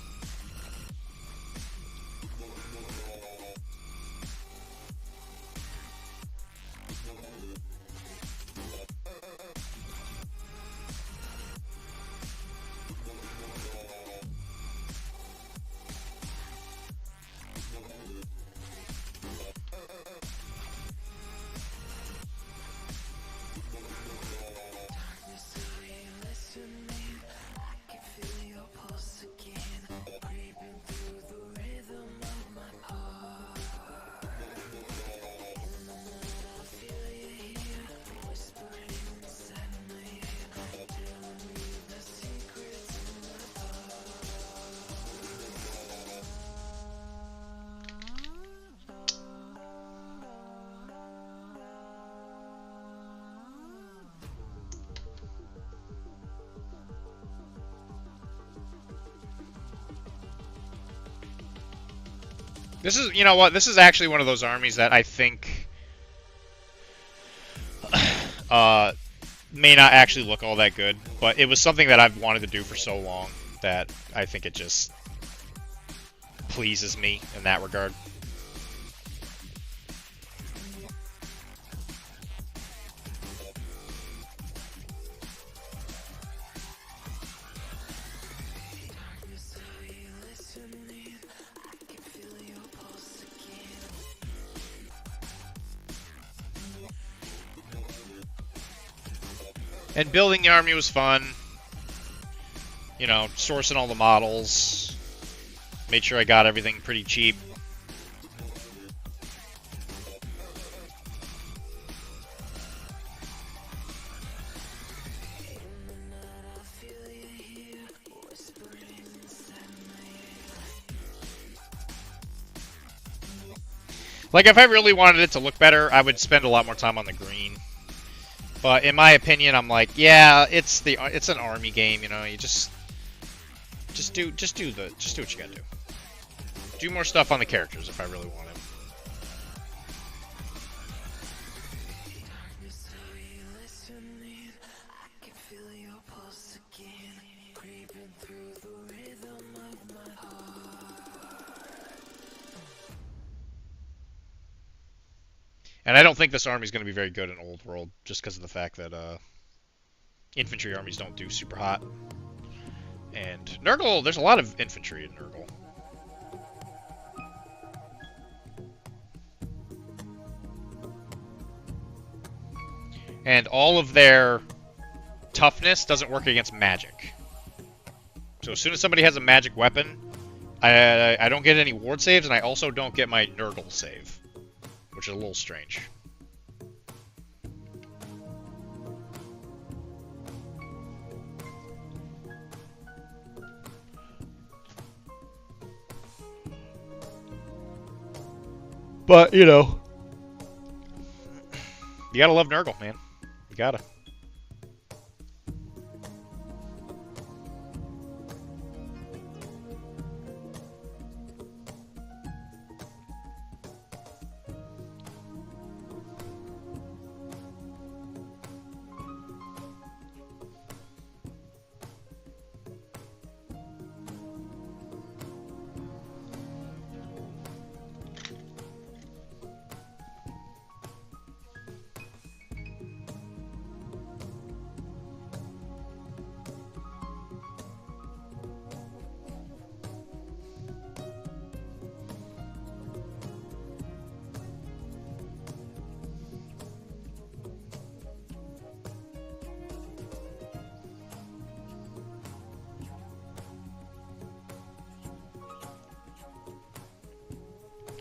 This is, you know what? This is actually one of those armies that I think may not actually look all that good, but it was something that I've wanted to do for so long that I think it just pleases me in that regard. And building the army was fun. You know, sourcing all the models. Made sure I got everything pretty cheap. Like, if I really wanted it to look better, I would spend a lot more time on the green. But in my opinion, I'm like, yeah, it's an army game, you know. You just do what you gotta do. Do more stuff on the characters if I really want to. And I don't think this army is going to be very good in Old World, just because of the fact that infantry armies don't do super hot. And Nurgle, there's a lot of infantry in Nurgle. And all of their toughness doesn't work against magic. So as soon as somebody has a magic weapon, I don't get any ward saves, and I also don't get my Nurgle save, which is a little strange. But, you know, you gotta love Nurgle, man. You gotta.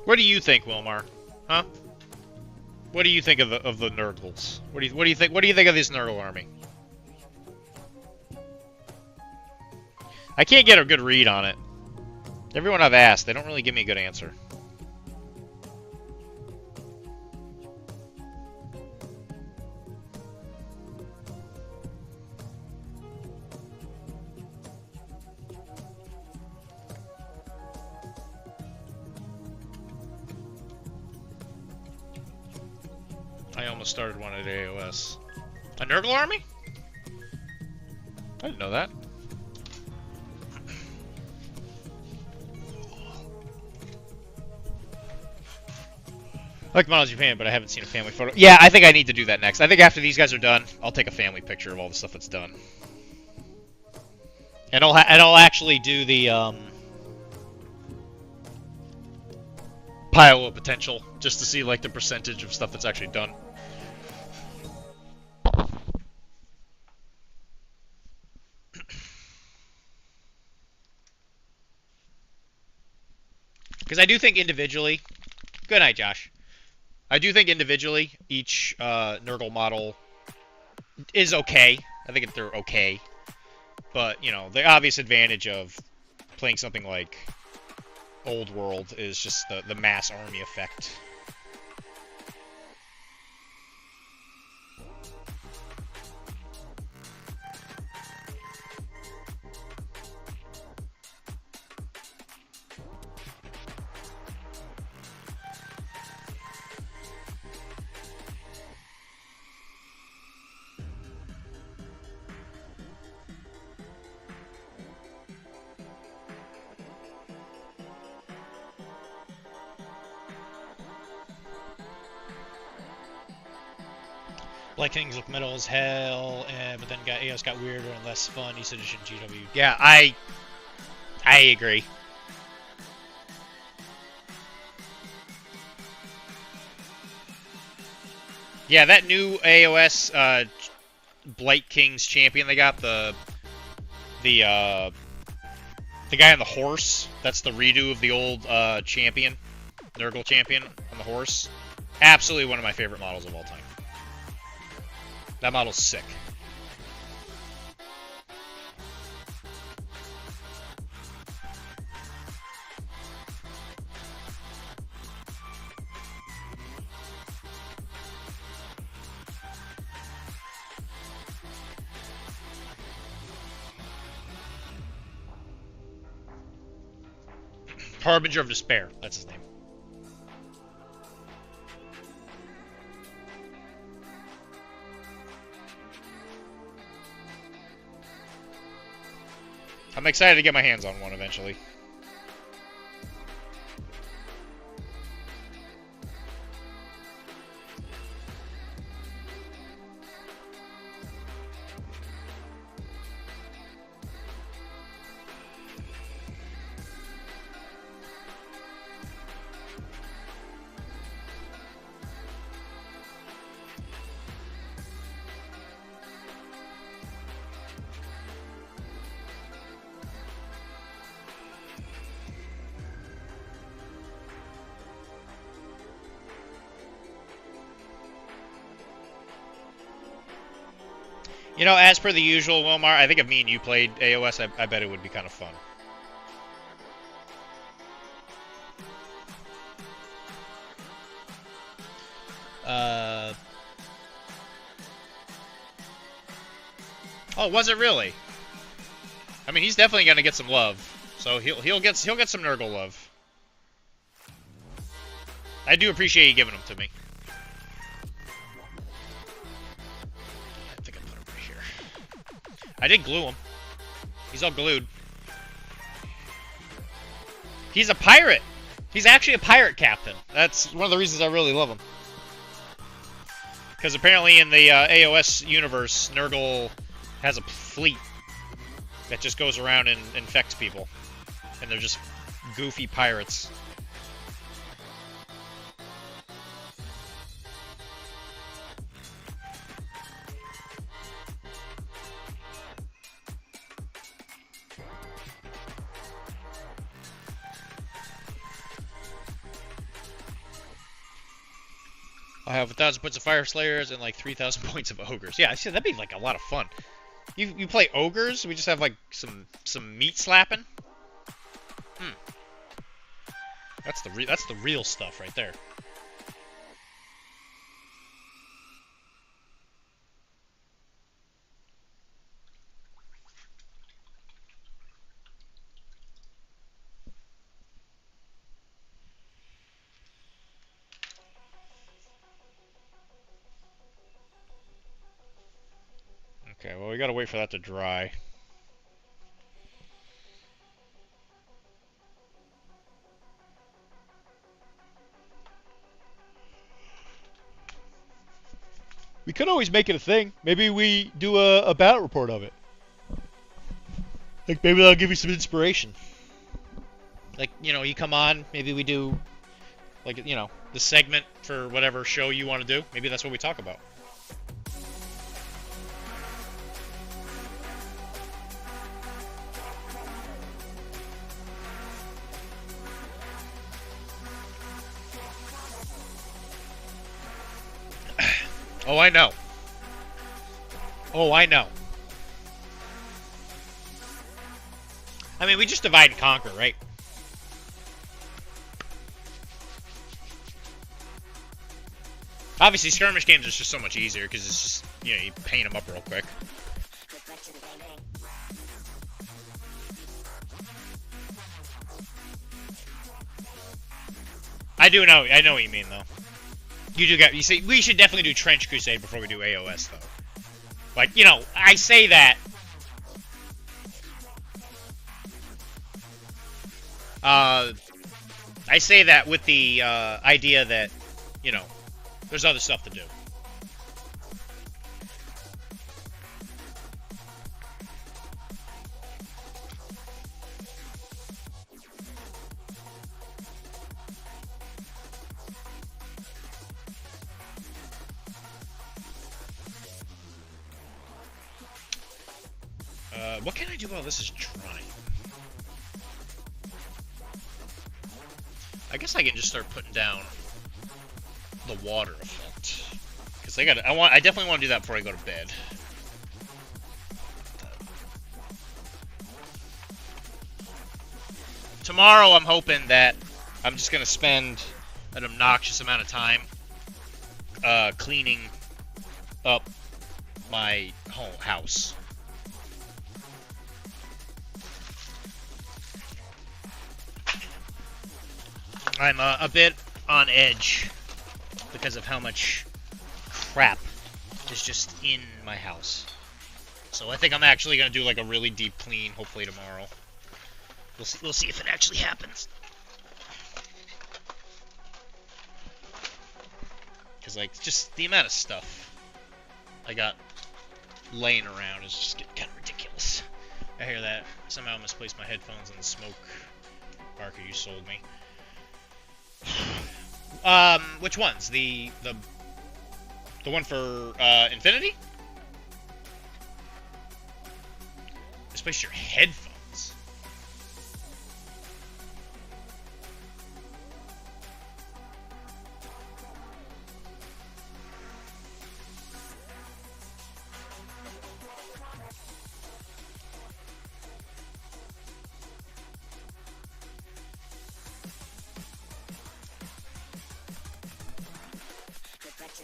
What do you think, Wilmar? Huh? What do you think of the Nurgles? What do you think? What do you think of this Nurgle army? I can't get a good read on it. Everyone I've asked, they don't really give me a good answer. I almost started one at AOS. A Nurgle army? I didn't know that. I like Models Japan, but I haven't seen a family photo. Yeah, I think I need to do that next. I think after these guys are done, I'll take a family picture of all the stuff that's done. And I'll actually do the pile of potential, just to see like the percentage of stuff that's actually done. Because I do think individually... Good night, Josh. I do think individually, each Nurgle model is okay. I think they're okay. But, you know, the obvious advantage of playing something like Old World is just the mass army effect. Black Kings look metal as hell, but then AOS got weirder and less fun. East Edition GW. Yeah, I agree. Yeah, that new AOS Blight Kings champion they got, the guy on the horse. That's the redo of the old champion, Nurgle champion on the horse. Absolutely one of my favorite models of all time. That model's sick. Harbinger of Despair, that's his name. I'm excited to get my hands on one eventually. You know, as per the usual, Wilmar, I think if me and you played AOS, I bet it would be kind of fun. Oh, was it really? I mean, he's definitely gonna get some love, so he'll get some Nurgle love. I do appreciate you giving them to me. I think I put him right here. I did glue him. He's all glued. He's a pirate. He's actually a pirate captain. That's one of the reasons I really love him. Because apparently in the AOS universe, Nurgle has a fleet that just goes around and infects people. And they're just goofy pirates. I have 1,000 points of Fire Slayers and like 3,000 points of Ogres. Yeah, I see, that'd be like a lot of fun. You play Ogres? We just have like some meat slapping? That's the real stuff right there. Okay, well, we gotta wait for that to dry. We could always make it a thing. Maybe we do a battle report of it. Like, maybe that'll give you some inspiration. Like, you know, you come on, maybe we do, like, you know, the segment for whatever show you want to do. Maybe that's what we talk about. Oh, I know. Oh, I know. I mean, we just divide and conquer, right? Obviously, skirmish games is just so much easier because it's just, you know, you paint them up real quick. I know what you mean, though. You see, we should definitely do Trench Crusade before we do AOS, though. Like, you know, I say that. I say that with the idea that, you know, there's other stuff to do. What can I do while this is drying? I guess I can just start putting down the water effect. Because I definitely want to do that before I go to bed. Tomorrow I'm hoping that I'm just gonna spend an obnoxious amount of time cleaning up my house. I'm a bit on edge because of how much crap is just in my house. So I think I'm actually gonna do like a really deep clean, hopefully tomorrow. We'll see if it actually happens. Because like just the amount of stuff I got laying around is just getting kind of ridiculous. I hear that. Somehow I misplaced my headphones in the smoke. Parker, you sold me. Which ones? The one for Infinity? Misplaced your headphones.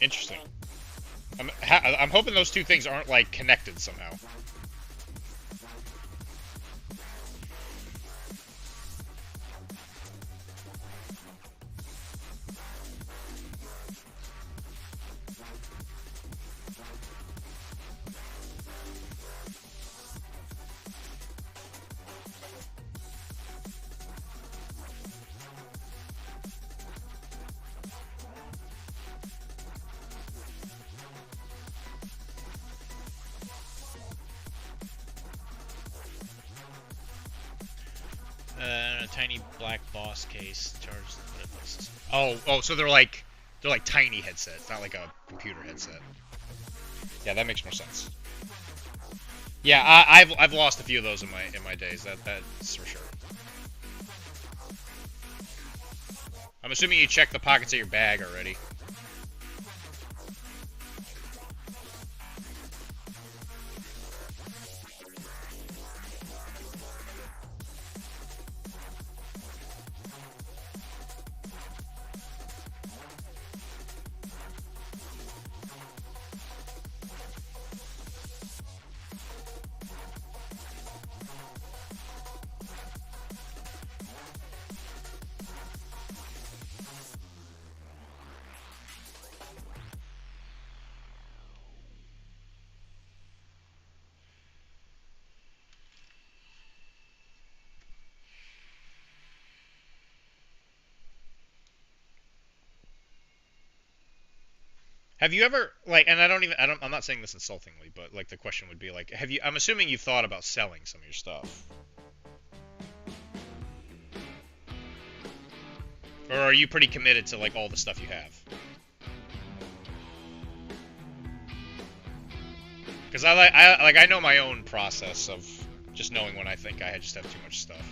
Interesting. I'm hoping those two things aren't, like, connected somehow. A tiny black boss case charged. Oh, so they're like tiny headsets, not like a computer headset. Yeah, that makes more sense. Yeah, I've lost a few of those in my days. That's for sure. I'm assuming you checked the pockets of your bag already. Have you ever, like, and I'm not saying this insultingly, but, like, the question would be, like, I'm assuming you've thought about selling some of your stuff. Or are you pretty committed to, like, all the stuff you have? Because I know my own process of just knowing when I think I just have too much stuff.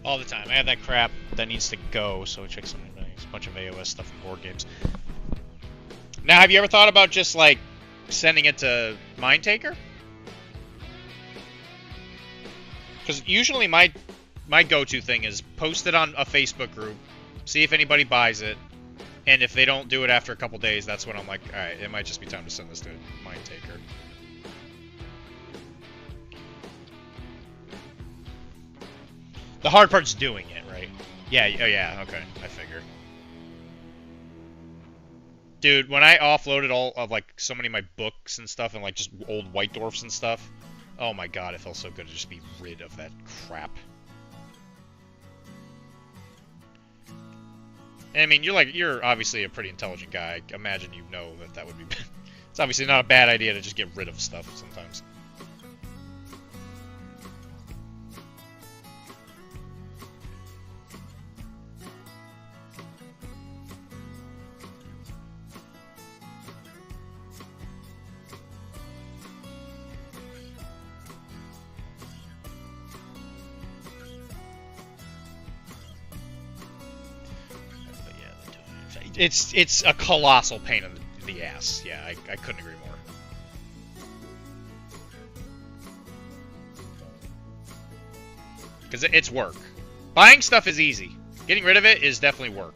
All the time. I have that crap that needs to go, so check some a bunch of AOS stuff and board games. Now, have you ever thought about just, like, sending it to Mindtaker? Because usually my go-to thing is post it on a Facebook group, see if anybody buys it, and if they don't do it after a couple days, that's when I'm like, alright, it might just be time to send this to Mindtaker. The hard part's doing it, right? Yeah, oh yeah, okay, I figure. Dude, when I offloaded all of, like, so many of my books and stuff, and, like, just old White Dwarfs and stuff, oh my god, it felt so good to just be rid of that crap. And, I mean, you're obviously a pretty intelligent guy. I imagine you know that would be... It's obviously not a bad idea to just get rid of stuff sometimes. It's a colossal pain in the ass. Yeah, I couldn't agree more. Because it's work. Buying stuff is easy. Getting rid of it is definitely work.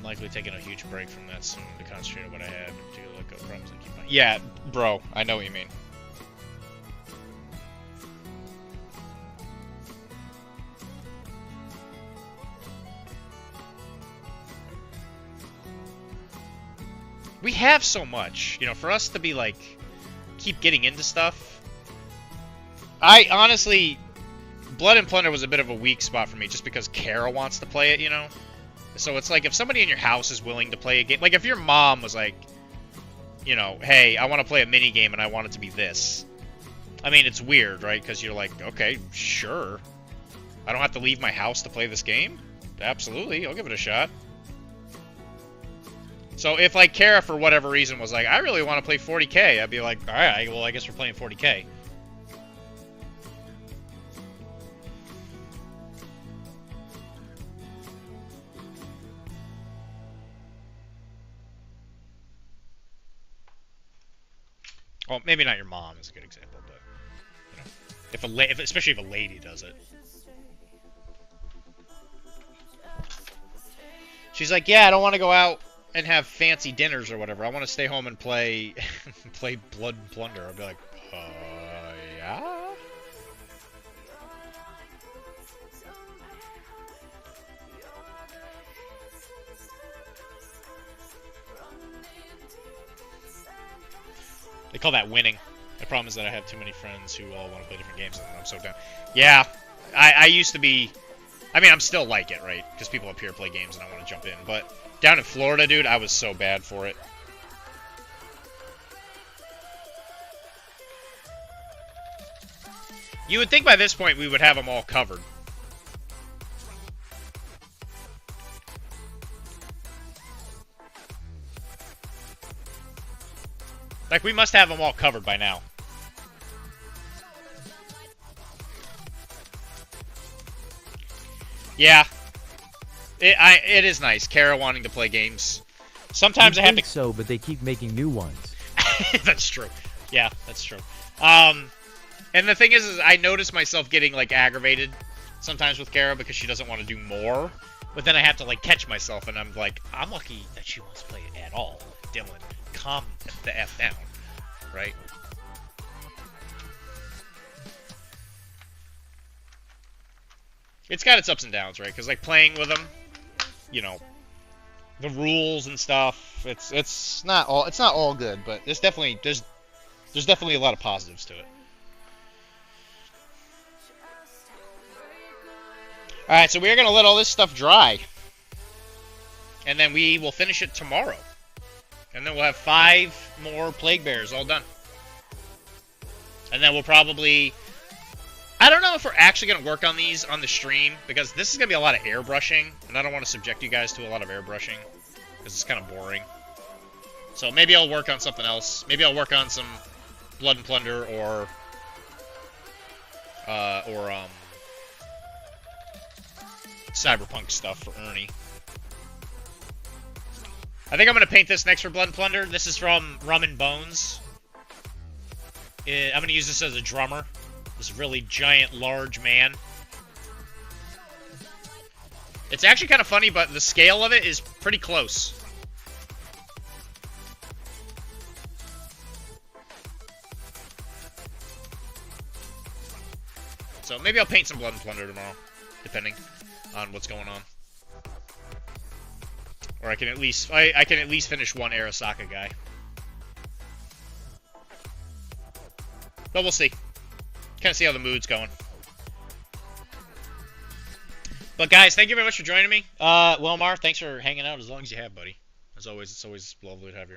Likely taking a huge break from that soon to concentrate on what I had, particularly like problems I keep on. Yeah, bro, I know what you mean. We have so much, you know, for us to be like, keep getting into stuff. I honestly, Blood and Plunder was a bit of a weak spot for me just because Kara wants to play it, you know? So it's like, if somebody in your house is willing to play a game, like if your mom was like, you know, hey, I want to play a mini game and I want it to be this. I mean, it's weird, right? Because you're like, okay, sure. I don't have to leave my house to play this game? Absolutely, I'll give it a shot. So if like Kara, for whatever reason, was like, I really want to play 40K, I'd be like, alright, well, I guess we're playing 40K. Well, maybe not your mom is a good example, but you know, especially if a lady does it. She's like, yeah, I don't want to go out and have fancy dinners or whatever. I want to stay home and play play Blood and Plunder. I'll be like, yeah. They call that winning. The problem is that I have too many friends who all want to play different games, and I'm so down. Yeah, I used to be... I mean, I'm still like it, right? Because people up here play games and I want to jump in. But down in Florida, dude, I was so bad for it. You would think by this point we would have them all covered. Like, we must have them all covered by now. Yeah. It is nice. Kara wanting to play games. Sometimes I have to... so, but they keep making new ones. That's true. Yeah, that's true. And the thing is I notice myself getting, like, aggravated sometimes with Kara because she doesn't want to do more. But then I have to, like, catch myself, and I'm like, I'm lucky that she wants to play it at all. Dylan, calm the F down, right? It's got its ups and downs, right? Because, like, playing with them, you know, the rules and stuff, it's not all good, but there's definitely a lot of positives to it. Alright, so we're going to let all this stuff dry. And then we will finish it tomorrow. And then we'll have 5 more Plague Bears all done. And then we'll probably... I don't know if we're actually going to work on these on the stream, because this is going to be a lot of airbrushing, and I don't want to subject you guys to a lot of airbrushing, because it's kind of boring. So maybe I'll work on something else. Maybe I'll work on some Blood and Plunder or Cyberpunk stuff for Ernie. I think I'm going to paint this next for Blood and Plunder. This is from Rum and Bones. I'm going to use this as a drummer. This This really giant, large man. It's actually kind of funny, but the scale of it is pretty close. So maybe I'll paint some Blood and Plunder tomorrow, depending on what's going on. Or I can at least finish one Arasaka guy. But we'll see. Kind of see how the mood's going. But guys, thank you very much for joining me. Wilmar, thanks for hanging out as long as you have, buddy. As always, it's always lovely to have you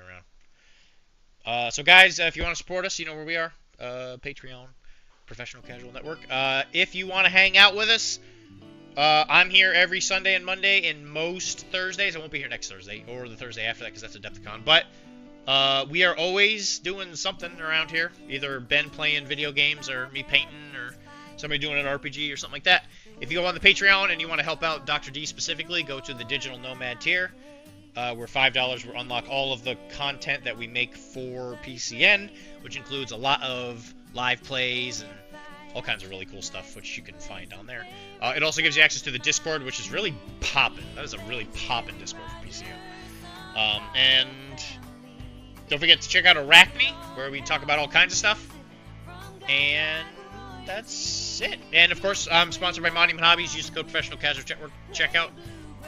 around. So guys, if you want to support us, you know where we are. Patreon, Professional Casual Network. If you want to hang out with us, I'm here every Sunday and Monday and most Thursdays. I won't be here next Thursday or the Thursday after that because that's Adepticon. But we are always doing something around here. Either Ben playing video games or me painting or somebody doing an RPG or something like that. If you go on the Patreon and you want to help out Dr. D specifically, go to the Digital Nomad tier. We're $5. We'll unlock all of the content that we make for PCN, which includes a lot of live plays and all kinds of really cool stuff, which you can find down there. It also gives you access to the Discord, which is really poppin'. That is a really poppin' Discord for PCN. And don't forget to check out Arachne, where we talk about all kinds of stuff. And that's it. And of course, I'm sponsored by Monument Hobbies. Use the code Professional Casual checkout.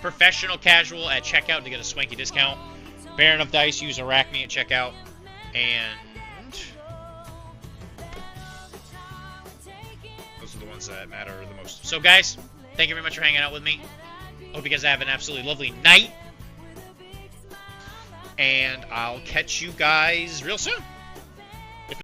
Professional Casual at checkout to get a swanky discount. Baron of Dice, use Arachne at checkout. And those are the ones that matter the most. So guys, thank you very much for hanging out with me. Hope you guys have an absolutely lovely night. And I'll catch you guys real soon.